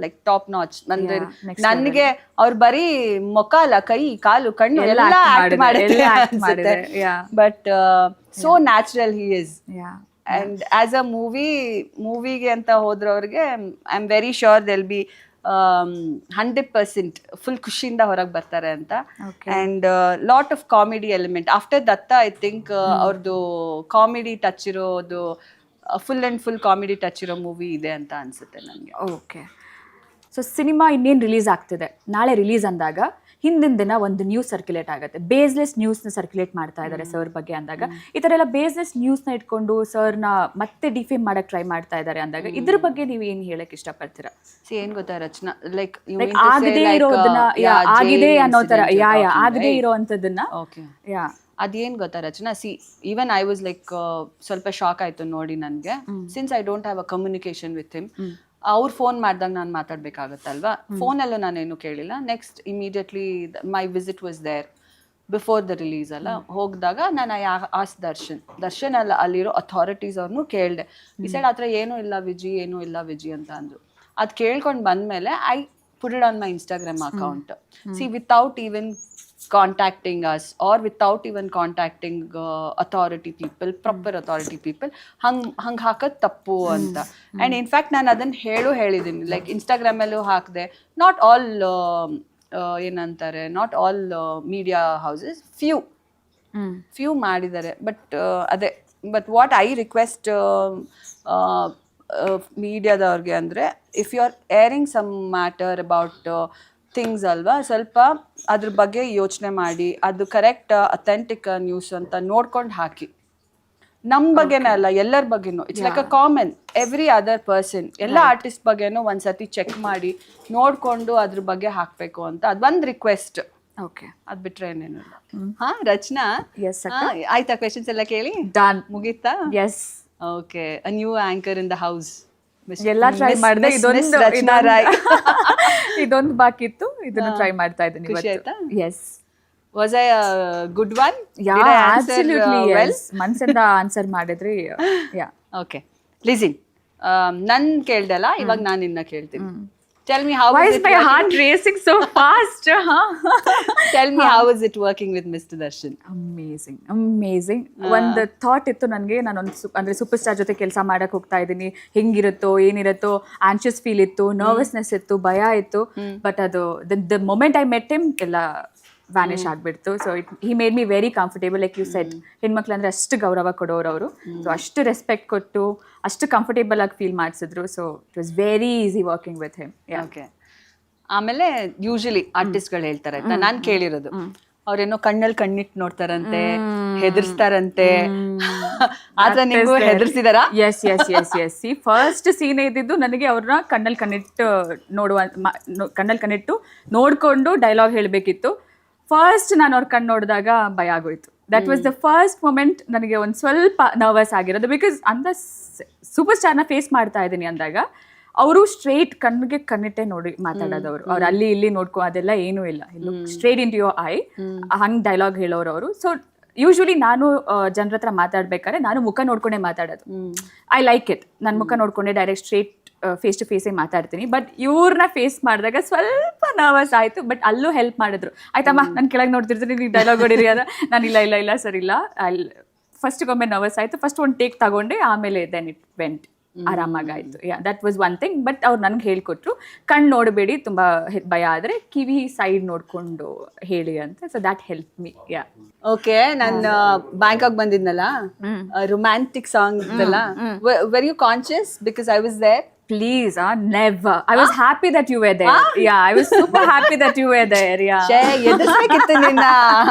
ಲೈಕ್ ಟಾಪ್ ನಾಚ್. ನನಗೆ ಅವ್ರು ಬರೀ ಮುಖ ಅಲ್ಲ, ಕೈ, ಕಾಲು, ಕಣ್ಣು ಎಲ್ಲ ಆಕ್ಟ್ ಮಾಡಿದ್ದಾರೆ. But so natural he is. And as a movie ಅಂತ ಹೋದ್ರವ್ರಿಗೆ I am very sure they'll be 100% full ಖುಷಿಯಿಂದ ಹೊರಗೆ ಬರ್ತಾರೆ ಅಂತ. And lot of comedy element after that. I think ಅವ್ರದ್ದು ಕಾಮಿಡಿ ಟಚ್ ಇರೋದು, ಫುಲ್ ಕಾಮಿಡಿ ಟಚ್ ಇರೋ ಮೂವಿ ಇದೆ ಅಂತ ಅನ್ಸುತ್ತೆ ನನಗೆ. ಓಕೆ. ಸೊ ಸಿನಿಮಾ ಇನ್ನೇನು ರಿಲೀಸ್ ಆಗ್ತಿದೆ, ನಾಳೆ ರಿಲೀಸ್ ಅಂದಾಗ ಹಿಂದಿನ ದಿನ ಒಂದು ನ್ಯೂಸ್ ಸರ್ಕ್ಯುಲೇಟ್ ಆಗುತ್ತೆ, ಬೇಸ್ಲೆಸ್ ನ್ಯೂಸ್ನ ಸರ್ಕ್ಯುಲೇಟ್ ಮಾಡ್ತಾ ಇದ್ದಾರೆ ಸರ್ ಬಗ್ಗೆ ಅಂದಾಗ, ಈ ಥರ ಎಲ್ಲ ಬೇಸ್ಲೆಸ್ ನ್ಯೂಸ್ನ ಇಟ್ಕೊಂಡು ಸರ್ನ ಮತ್ತೆ ಡಿಫೇಮ್ ಮಾಡಕ್ಕೆ ಟ್ರೈ ಮಾಡ್ತಾ ಇದ್ದಾರೆ ಅಂದಾಗ ಇದ್ರ ಬಗ್ಗೆ ನೀವು ಏನು ಹೇಳಕ್ಕೆ ಇಷ್ಟಪಡ್ತೀರಾ? ಏನು ಗೊತ್ತಾ ರಚನಾ, ಲೈಕ್ ಆಗದೇ ಇರೋದನ್ನ, ಆಗಿದೆ ಅನ್ನೋ ಥರ, ಆಗದೇ ಇರೋವಂಥದ್ದನ್ನ. ಅದೇನು ಗೊತ್ತಾ ರಚನಾ, ಈವನ್ ಐ ವಾಸ್ ಲೈಕ್ ಸ್ವಲ್ಪ ಶಾಕ್ ಆಯಿತು ನೋಡಿ ನನಗೆ. Since I don't have a communication with him. ಅವ್ರು ಫೋನ್ ಮಾಡಿದಾಗ ನಾನು ಮಾತಾಡ್ಬೇಕಾಗತ್ತಲ್ವಾ, ಫೋನಲ್ಲೂ ನಾನೇನು ಕೇಳಿಲ್ಲ. Next immediately my visit was there. Before the release ಅಲ್ಲ ಹೋಗಿದಾಗ ನಾನು ಆಸ್ ದರ್ಶನ್ ಅಲ್ಲ ಅಲ್ಲಿರೋ ಅಥಾರಿಟೀಸ್ ಅವ್ರನ್ನೂ ಕೇಳಿದೆ. ಈ ಸೈಡ್ ಆ ಥರ ಏನೂ ಇಲ್ಲ ವಿಜಿ ಅಂತ ಅಂದರು. ಅದು ಕೇಳ್ಕೊಂಡು ಬಂದಮೇಲೆ I put it on my Instagram account. See, without even contacting us or without even contacting authority people, proper authority people, hang ಹಾಕೋದು ತಪ್ಪು ಅಂತ. ಆ್ಯಂಡ್ ಇನ್ಫ್ಯಾಕ್ಟ್ ನಾನು ಅದನ್ನು ಹೇಳಿದ್ದೀನಿ, ಲೈಕ್ ಇನ್ಸ್ಟಾಗ್ರಾಮಲ್ಲೂ ಹಾಕಿದೆ. ನಾಟ್ ಆಲ್ ಏನಂತಾರೆ, not all media houses, few ಮಾಡಿದ್ದಾರೆ. ಬಟ್ ವಾಟ್ ಐ ರಿಕ್ವೆಸ್ಟ್ ಮೀಡಿಯಾದವ್ರಿಗೆ ಅಂದರೆ, if you are airing some matter about things ಅಲ್ವಾ, ಸ್ವಲ್ಪ ಅದ್ರ ಬಗ್ಗೆ ಯೋಚನೆ ಮಾಡಿ ಅದು ಕರೆಕ್ಟ್ ಅಥೆಂಟಿಕ್ ನ್ಯೂಸ್ ಅಂತ ನೋಡ್ಕೊಂಡು ಹಾಕಿ. ನಮ್ಮ ಬಗ್ಗೆನೇ ಅಲ್ಲ, ಎಲ್ಲರ ಬಗ್ಗೆನೂ. It's like a common every other person. ಎಲ್ಲ ಆರ್ಟಿಸ್ಟ್ ಬಗ್ಗೆನೂ ಒಂದ್ಸತಿ ಚೆಕ್ ಮಾಡಿ ನೋಡಿಕೊಂಡು ಅದ್ರ ಬಗ್ಗೆ ಹಾಕಬೇಕು ಅಂತ ಅದೊಂದು ರಿಕ್ವೆಸ್ಟ್. ಓಕೆ, ಅದು ಬಿಟ್ರೆ ಏನೇನು. ಹಾಂ ರಚನಾ, ಆಯ್ತಾ ಕ್ವೆಶನ್ಸ್ ಎಲ್ಲ ಕೇಳಿ ಡನ್, ಮುಗೀತಾ? Yes. Okay, a new anchor in the house. ಎಲ್ಲ ಟ್ರೈ ಮಾಡಿದೆ, ರಚನಾ ರಾಯ್. ಇದೊಂದು ಬಾಕಿ ಇತ್ತು, ಇದನ್ನು ಟ್ರೈ ಮಾಡ್ತಾ ಇದ್ದೀನಿ. ಖುಷಿ ಆಯ್ತಾ? S. Was I a good one? Yeah, Did I answer absolutely well? yes. ಮನ್ಸಿಂದ ಆನ್ಸರ್ ಮಾಡಿದ್ರಿ. ಯಾ. Okay. Listen, ನನ್ ಕೇಳ್ದಲ್ಲ, ಇವಾಗ ನಾನು ನಿನ್ನ ಕೇಳ್ತೀನಿ. Tell me how Why is is it my working? heart racing so fast? Tell me how is it working with Mr. Darshan? Amazing. ಒಂದು thought ಇತ್ತು ನನಗೆ, ಅಂದರೆ ಸೂಪರ್ ಸ್ಟಾರ್ ಜೊತೆ ಕೆಲಸ ಮಾಡಕ್ಕೆ ಹೋಗ್ತಾ ಇದ್ದೀನಿ, ಹೆಂಗಿರುತ್ತೋ ಏನಿರುತ್ತೋ, ಆನ್ಷಿಯಸ್ ಫೀಲ್ ಇತ್ತು, ನರ್ವಸ್ನೆಸ್ ಇತ್ತು, ಭಯ ಇತ್ತು. ಬಟ್ ಅದು the moment I met him ಎಲ್ಲ ವ್ಯಾನಿಷ್ ಆಗಿಬಿಡ್ತು. So he made me very comfortable. Like you said, ಹೆಣ್ಮಕ್ಳು ಅಂದರೆ ಅಷ್ಟು ಗೌರವ ಕೊಡೋರು ಅವರು. ಸೊ ಅಷ್ಟು ರೆಸ್ಪೆಕ್ಟ್ ಕೊಟ್ಟು ಅಷ್ಟು ಕಂಫರ್ಟೇಬಲ್ ಆಗಿ ಫೀಲ್ ಮಾಡಿಸಿದ್ರು. So it was very easy working with him. Okay. ಆಮೇಲೆ ಯೂಶಲಿ ಆರ್ಟಿಸ್ಟ್ಗಳು ಹೇಳ್ತಾರೆ ಆಯ್ತಾ, ನಾನು ಕೇಳಿರೋದು, ಅವ್ರೇನೋ ಕಣ್ಣಲ್ಲಿ ಕಣ್ಣಿಟ್ಟು ನೋಡ್ತಾರಂತೆ, ಹೆದರ್ಸ್ತಾರಂತೆ. ಆದ್ರೆ ನೀವು ಹೆದರ್ಸಿದಾರಾ? Yes yes yes yes. First scene ಇದ್ದಿದ್ದು ನನಗೆ ಅವ್ರನ್ನ ಕಣ್ಣಲ್ಲಿ ಕಣ್ಣಿಟ್ಟು ನೋಡ್ಕೊಂಡು ಡೈಲಾಗ್ ಹೇಳಬೇಕಿತ್ತು. ಫಸ್ಟ್ ನಾನು ಅವ್ರ ಕಣ್ಣು ನೋಡಿದಾಗ ಭಯ ಆಗೋಯ್ತು. That was the first moment ನನಗೆ ಒಂದು ಸ್ವಲ್ಪ ನರ್ವಸ್ ಆಗಿರೋದು. ಬಿಕಾಸ್ ಅಂತ ಸೂಪರ್ ಸ್ಟಾರ್ನ ಫೇಸ್ ಮಾಡ್ತಾ ಇದ್ದೀನಿ ಅಂದಾಗ ಅವರು ಸ್ಟ್ರೇಟ್ ಕಣ್ಣಿಗೆ ಕಣ್ಣಿಟ್ಟೆ ನೋಡಿ ಮಾತಾಡೋದವ್ರು. ಅವ್ರು ಅಲ್ಲಿ ಇಲ್ಲಿ ನೋಡ್ಕೊ ಅದೆಲ್ಲ ಏನೂ ಇಲ್ಲ, straight into your eye, ಹಂಗೆ ಡೈಲಾಗ್ ಹೇಳೋರು ಅವರು. ಸೊ ಯೂಶ್ವಲಿ ನಾನು ಜನರ ಹತ್ರ ಮಾತಾಡ್ಬೇಕಾದ್ರೆ ನಾನು ಮುಖ ನೋಡ್ಕೊಂಡೇ ಮಾತಾಡೋದು. I like it. ನನ್ನ ಮುಖ ನೋಡ್ಕೊಂಡೆ ಡೈರೆಕ್ಟ್ ಸ್ಟ್ರೇಟ್ ಫೇಸ್ ಟು ಫೇಸೇ ಮಾತಾಡ್ತೀನಿ. ಬಟ್ ಇವ್ರನ್ನ ಫೇಸ್ ಮಾಡಿದಾಗ ಸ್ವಲ್ಪ ನರ್ವಸ್ ಆಯಿತು. ಬಟ್ ಅಲ್ಲೂ ಹೆಲ್ಪ್ ಮಾಡಿದ್ರು. ಆಯ್ತಮ್ಮ, ನಾನು ಕೆಳಗೆ ನೋಡ್ತಿರ್ತೀನಿ, ನೀವು ಡೈಲಾಗ್ ಹೊಡಿರಿ ಅದ. ನಾನು ಇಲ್ಲ ಸರ್ ಇಲ್ಲ, ಅಲ್ಲಿ ಫಸ್ಟಿಗೊಮ್ಮೆ ನರ್ವಸ್ ಆಯಿತು. ಫಸ್ಟ್ ಒಂದು ಟೇಕ್ ತಗೊಂಡೆ, ಆಮೇಲೆ ದೆನ್ ಇಟ್ ವೆಂಟ್, ಆರಾಮಾಗಾಯಿತು. Yeah, that was one thing. But ಅವ್ರು ನನಗೆ ಹೇಳ್ಕೊಟ್ರು, ಕಣ್ಣು ನೋಡಬೇಡಿ, ತುಂಬ ಭಯ ಆದರೆ ಕಿವಿ ಸೈಡ್ ನೋಡಿಕೊಂಡು ಹೇಳಿ ಅಂತ. So that help me. Yeah. Okay. ನಾನು ಬ್ಯಾಂಕಾಕ್ ಬಂದಿದ್ನಲ್ಲ, ರೊಮ್ಯಾಂಟಿಕ್ ಸಾಂಗ್ ಇತ್ತಲ್ಲ, were you conscious because I was there? Please, never. I was happy that you were there. Yeah, I was super happy that you were there. Yeah. ಎದುರಿಸಬೇಕಿತ್ತು ನಿನ್ನ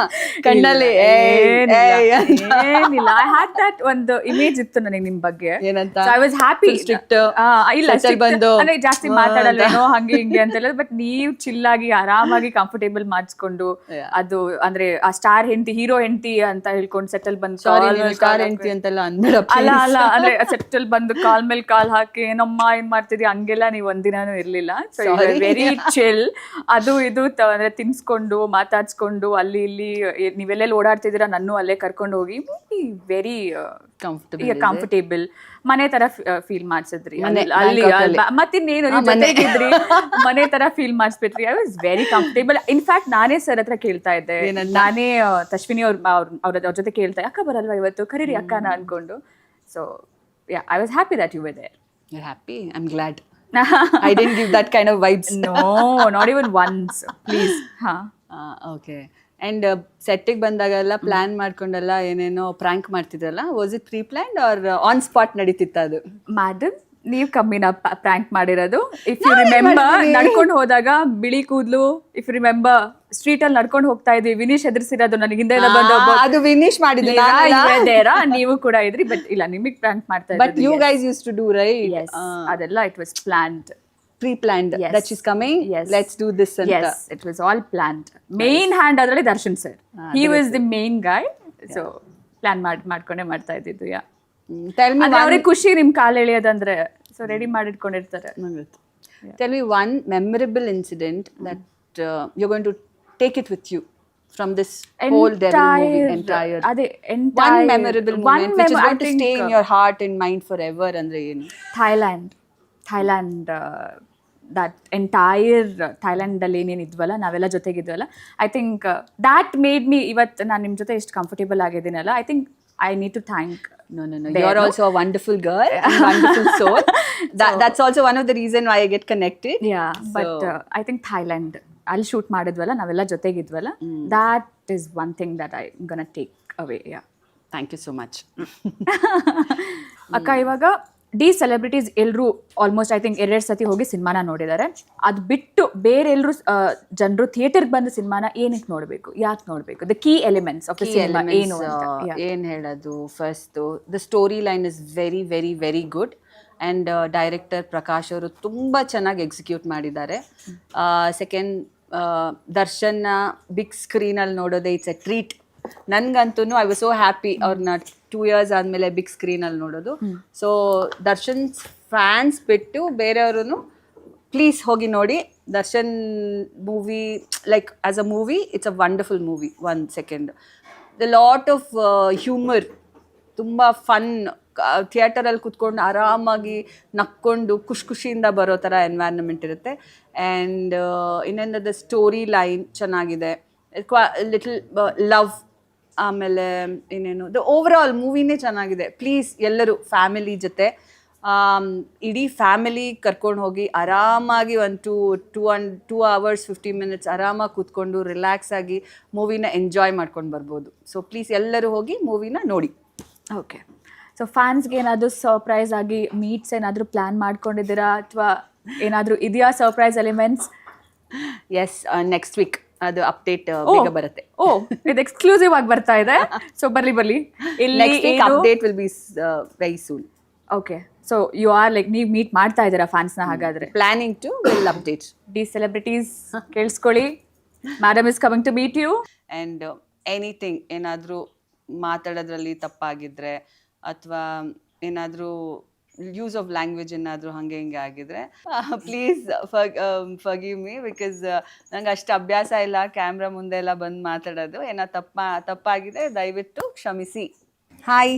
ಕಣ್ಣಲ್ಲಿ. ಏನಿಲ್ಲ, I had that ಒಂದು image ಇತ್ತು ನನಗೆ ನಿಮ್ ಬಗ್ಗೆ. ಏನಂತ? So I was happy. Strict ಇಲ್ಲ, ಅಂದ್ರೆ ಜಾಸ್ತಿ ಮಾತಾಡಲ್ವೇನೋ ಹಂಗೆ ಹಿಂಗೆ ಅಂತ ಹೇಳೋದು. ಬಟ್ ನೀವು ಚಿಲ್ಲಾಗಿ ಆರಾಮಾಗಿ ಕಂಫರ್ಟೇಬಲ್ ಮಾಡಿಸ್ಕೊಂಡು, ಅದು ಅಂದ್ರೆ ಆ ಸ್ಟಾರ್ ಹೆಂಡತಿ, ಹೀರೋ ಹೆಂಡತಿ ಅಂತ ಹೇಳ್ಕೊಂಡು ಸೆಟಲ್ ಬಂದು, ಸ್ಟಾರ್ ಹೆಂಡತಿ ಅಂತೆಲ್ಲ ಅಂದ್ಬಿಡಪ್ಪ. ಅಲ್ಲ ಅಂದ್ರೆ ಸೆಟಲ್ ಬಂದು ಕಾಲ್ ಮೇಲೆ ಕಾಲ್ ಹಾಕಿ ನಮ್ಮ ಮಾಡ್ತಿದ್ವಿ, ಹಂಗೆಲ್ಲ ನೀವು ಒಂದಿನಾನು ಇರ್ಲಿಲ್ಲ. So very chill. ಅದು ಇದು ಅಂದ್ರೆ ತಿನ್ಸ್ಕೊಂಡು ಮಾತಾಡ್ಸ್ಕೊಂಡು ಅಲ್ಲಿ ಇಲ್ಲಿ ನೀವೆಲ್ಲೆಲ್ಲಿ ಓಡಾಡ್ತಿದ್ದೀರಾ ನನ್ನೂ ಅಲ್ಲೇ ಕರ್ಕೊಂಡು ಹೋಗಿ ವೆರಿ ಕಂಫರ್ಟೇಬಲ್ ಮನೆ ತರ ಫೀಲ್ ಮಾಡ್ಸಿದ್ರಿ. ಅಲ್ಲಿ ಮತ್ತಿನ್ನೇನು ಜೊತೆಗಿದ್ರಿ, ಮನೆ ತರ ಫೀಲ್ ಮಾಡಿಸ್ಬಿಟ್ರಿ. I was very comfortable. In fact ನಾನೇ ಸರ್ ಹತ್ರ ಕೇಳ್ತಾ ಇದ್ದೆ, ನಾನೇ ತಶ್ವಿನಿ ಅವ್ರ ಜೊತೆ ಕೇಳ್ತಾ, ಅಕ್ಕ ಬರಲ್ವಾ ಇವತ್ತು, ಕರೀರಿ ಅಕ್ಕನ ಅನ್ಕೊಂಡು. So yeah, I was happy that you were there. You're happy? I'm glad. I didn't give that kind of vibes. No, not even once. Please. Okay. And ಸೆಟ್ಟಿಗೆ ಬಂದಾಗೆಲ್ಲ ಪ್ಲಾನ್ ಮಾಡ್ಕೊಂಡೆಲ್ಲ ಏನೇನೋ ಪ್ರ್ಯಾಂಕ್ ಮಾಡ್ತಿದ್ರಲ್ಲ, was it pre planned or on spot ನಡೀತಿತ್ತ ಅದು? madam, ನೀವು ಕಮ್ಮಿನ prank ಮಾಡಿರೋದು. ಇಫ್ ಯು ರಿಮೆಂಬರ್, ನಡ್ಕೊಂಡು ಹೋದಾಗ ಬಿಳಿ ಕೂದ್ಲು, ಇಫ್ ಯು ರಿಮೆಂಬರ್ ಸ್ಟ್ರೀಟ್ ಅಲ್ಲಿ ನಡ್ಕೊಂಡು ಹೋಗ್ತಾ ಇದ್ವಿ, ವಿನೀಶ್ ಎದುರಿಸಿರೋದು ನನಗೆ ಹಿಂದೆ ಅದು ವಿನೀಶ್ ಮಾಡಿದ್ರಿ, ನೀವು ಕೂಡ ಇದ್ರಿ. ಬಟ್ ಇಲ್ಲ, ನಿಮಗೆ ಪ್ರ್ಯಾಂಕ್ ಮಾಡ್ತಾ ಇದ್ದೆ. But you guys use to do right? ಅದೆಲ್ಲ it was planned, pre-planned. That she's coming. Yes. Let's do this and yes, it was all planned. Main hand adralli Darshan sir. He was the main guy. So plan ಮಾಡ್ಕೊಂಡೆ ಮಾಡ್ತಾ ಇದ್ದಿದ್ದು. ಯಾ. Tell me, ಅವ್ರಿಗೆ ಖುಷಿ ನಿಮ್ ಕಾಲ್ ಎಳೆಯೋದಂದ್ರೆ. So ready ಮಾಡಿಟ್ಕೊಂಡಿರ್ತಾರೆ. Tell me one memorable incident that you're going to take it with you from this whole devil movie, entire ಅದೇ one entire memorable moment which is going to stay in your heart and mind forever andre ಏನು? Thailand that entire ಥೈಲ್ಯಾಂಡಲ್ಲಿ ಏನೇನು ಇದ್ವಲ್ಲ ನಾವೆಲ್ಲ ಜೊತೆಗಿದ್ವಲ್ಲ I think that made me ಇವತ್ತು ನಾನು ನಿಮ್ಮ ಜೊತೆ ಎಷ್ಟು ಕಂಫರ್ಟೇಬಲ್ ಆಗಿದ್ದೀನಲ್ಲ I think I need to thank No, you're also a wonderful girl and wonderful soul. That's also one of the reason why I get connected. But I think Thailand ಅಲ್ಲಿ shoot ಮಾಡಿದ್ವಲ್ಲ ನಾವೆಲ್ಲ ಜೊತೆಗಿದ್ವಲ್ಲ that is one thing that I gonna take away. Thank you so much. ಅಕ್ಕ ಇವಾಗ D celebrities ಎಲ್ಲರೂ almost I think 2 ಸತಿ ಹೋಗಿ ಸಿನಿಮಾನ ನೋಡಿದ್ದಾರೆ. ಅದು ಬಿಟ್ಟು ಬೇರೆ ಎಲ್ಲರೂ ಜನರು ಥಿಯೇಟರ್ಗೆ ಬಂದು ಸಿನಿಮಾನ ಏನಕ್ಕೆ ನೋಡಬೇಕು, ಯಾಕೆ ನೋಡಬೇಕು, the key elements of the cinema ಏನು ಅಂತ ಏನು ಹೇಳೋದು? First the story line is very very very good and director Prakash ಅವರು ತುಂಬ ಚೆನ್ನಾಗಿ ಎಕ್ಸಿಕ್ಯೂಟ್ ಮಾಡಿದ್ದಾರೆ. ಸೆಕೆಂಡ್, ದರ್ಶನ್ನ ಬಿಗ್ ಸ್ಕ್ರೀನಲ್ಲಿ ನೋಡೋದೇ ಇಟ್ಸ್ ಎ ಟ್ರೀಟ್. ನನಗಂತೂ ಐ ವಾಸ್ ಸೋ ಹ್ಯಾಪಿ ಅವ್ರನ್ನ 2 years ಆದಮೇಲೆ ಬಿಗ್ ಸ್ಕ್ರೀನಲ್ಲಿ ನೋಡೋದು. ಸೊ ದರ್ಶನ್ ಫ್ಯಾನ್ಸ್ ಬಿಟ್ಟು ಬೇರೆಯವರು ಪ್ಲೀಸ್ ಹೋಗಿ ನೋಡಿ. Darshan movie like as a movie it's a wonderful movie. Second, the lot of humour, ತುಂಬ ಫನ್, ಥಿಯೇಟರಲ್ಲಿ ಕೂತ್ಕೊಂಡು ಆರಾಮಾಗಿ ನಕ್ಕೊಂಡು ಖುಷಿಯಿಂದ ಬರೋ ಥರ ಎನ್ವೈರ್ನ್ಮೆಂಟ್ ಇರುತ್ತೆ. ಆ್ಯಂಡ್ ಇನ್ನೊಂದು ಸ್ಟೋರಿ ಲೈನ್ ಚೆನ್ನಾಗಿದೆ, ಲಿಟಲ್ ಲವ್, ಆಮೇಲೆ ಇನ್ನೇನು ದ ಓವರ್ ಆಲ್ ಮೂವಿನೇ ಚೆನ್ನಾಗಿದೆ. ಪ್ಲೀಸ್ ಎಲ್ಲರೂ ಫ್ಯಾಮಿಲಿ ಜೊತೆ ಇಡೀ ಫ್ಯಾಮಿಲಿ ಕರ್ಕೊಂಡು ಹೋಗಿ ಆರಾಮಾಗಿ ಒಂದು 2 hours 50 minutes ಆರಾಮಾಗಿ ಕೂತ್ಕೊಂಡು ರಿಲ್ಯಾಕ್ಸ್ ಆಗಿ ಮೂವಿನ ಎಂಜಾಯ್ ಮಾಡ್ಕೊಂಡು ಬರ್ಬೋದು. ಸೊ ಪ್ಲೀಸ್ ಎಲ್ಲರೂ ಹೋಗಿ ಮೂವಿನ ನೋಡಿ. ಓಕೆ, ಸೊ ಫ್ಯಾನ್ಸ್ಗೆ ಏನಾದರೂ ಸರ್ಪ್ರೈಸ್ ಆಗಿ ಮೀಟ್ಸ್ ಏನಾದರೂ ಪ್ಲ್ಯಾನ್ ಮಾಡ್ಕೊಂಡಿದ್ದೀರಾ ಅಥವಾ ಏನಾದರೂ ಇದೆಯಾ surprise elements? Yes, next week ಅದು ಅಪ್ಡೇಟ್ ಬೇಗ ಬರುತ್ತೆ. ಇದು ಎಕ್ಸ್ಕ್ಲೂಸಿವ್ ಆಗಿ ಬರ್ತಾ ಇದೆ. ಸೊ ಬರ್ಲಿ next week update will be very soon. Okay, so you are like ನೀವು ಮೀಟ್ ಮಾಡ್ತಾ ಇದ್ದೀರಾ ಫ್ಯಾನ್ಸ್ನ? ಹಾಗಾದ್ರೆ planning to will update. D celebrities ಕೇಳಿಸ್ಕೊಳ್ಳಿ, madam is coming to meet you. And anything ಏನಾದರೂ ಮಾತಾಡೋದ್ರಲ್ಲಿ ತಪ್ಪಾಗಿದ್ರೆ ಅಥವಾ ಏನಾದರೂ ಯೂಸ್ ಆಫ್ ಲ್ಯಾಂಗ್ವೇಜ್ ಏನಾದರೂ ಹಾಗೆ ಹಿಂಗೆ ಆಗಿದ್ರೆ ಪ್ಲೀಸ್ ಫರ್ಗಿವ್ ಮೀ, ಬಿಕಾಸ್ ನಂಗೆ ಅಷ್ಟು ಅಭ್ಯಾಸ ಇಲ್ಲ ಕ್ಯಾಮ್ರಾ ಮುಂದೆ ಎಲ್ಲ ಬಂದು ಮಾತಾಡೋದು. ಏನೋ ತಪ್ಪಾಗಿದೆ, ದಯವಿಟ್ಟು ಕ್ಷಮಿಸಿ. ಹಾಯ್,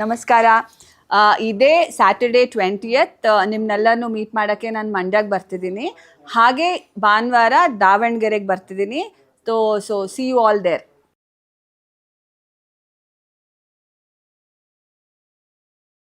ನಮಸ್ಕಾರ. ಇದೇ ಸ್ಯಾಟರ್ಡೇ 20th ನಿಮ್ಮನ್ನೆಲ್ಲನೂ ಮೀಟ್ ಮಾಡೋಕ್ಕೆ ನಾನು ಮಂಡ್ಯಕ್ಕೆ ಬರ್ತಿದ್ದೀನಿ. ಹಾಗೆ ಭಾನುವಾರ ದಾವಣಗೆರೆಗೆ ಬರ್ತಿದ್ದೀನಿ. So see you all there.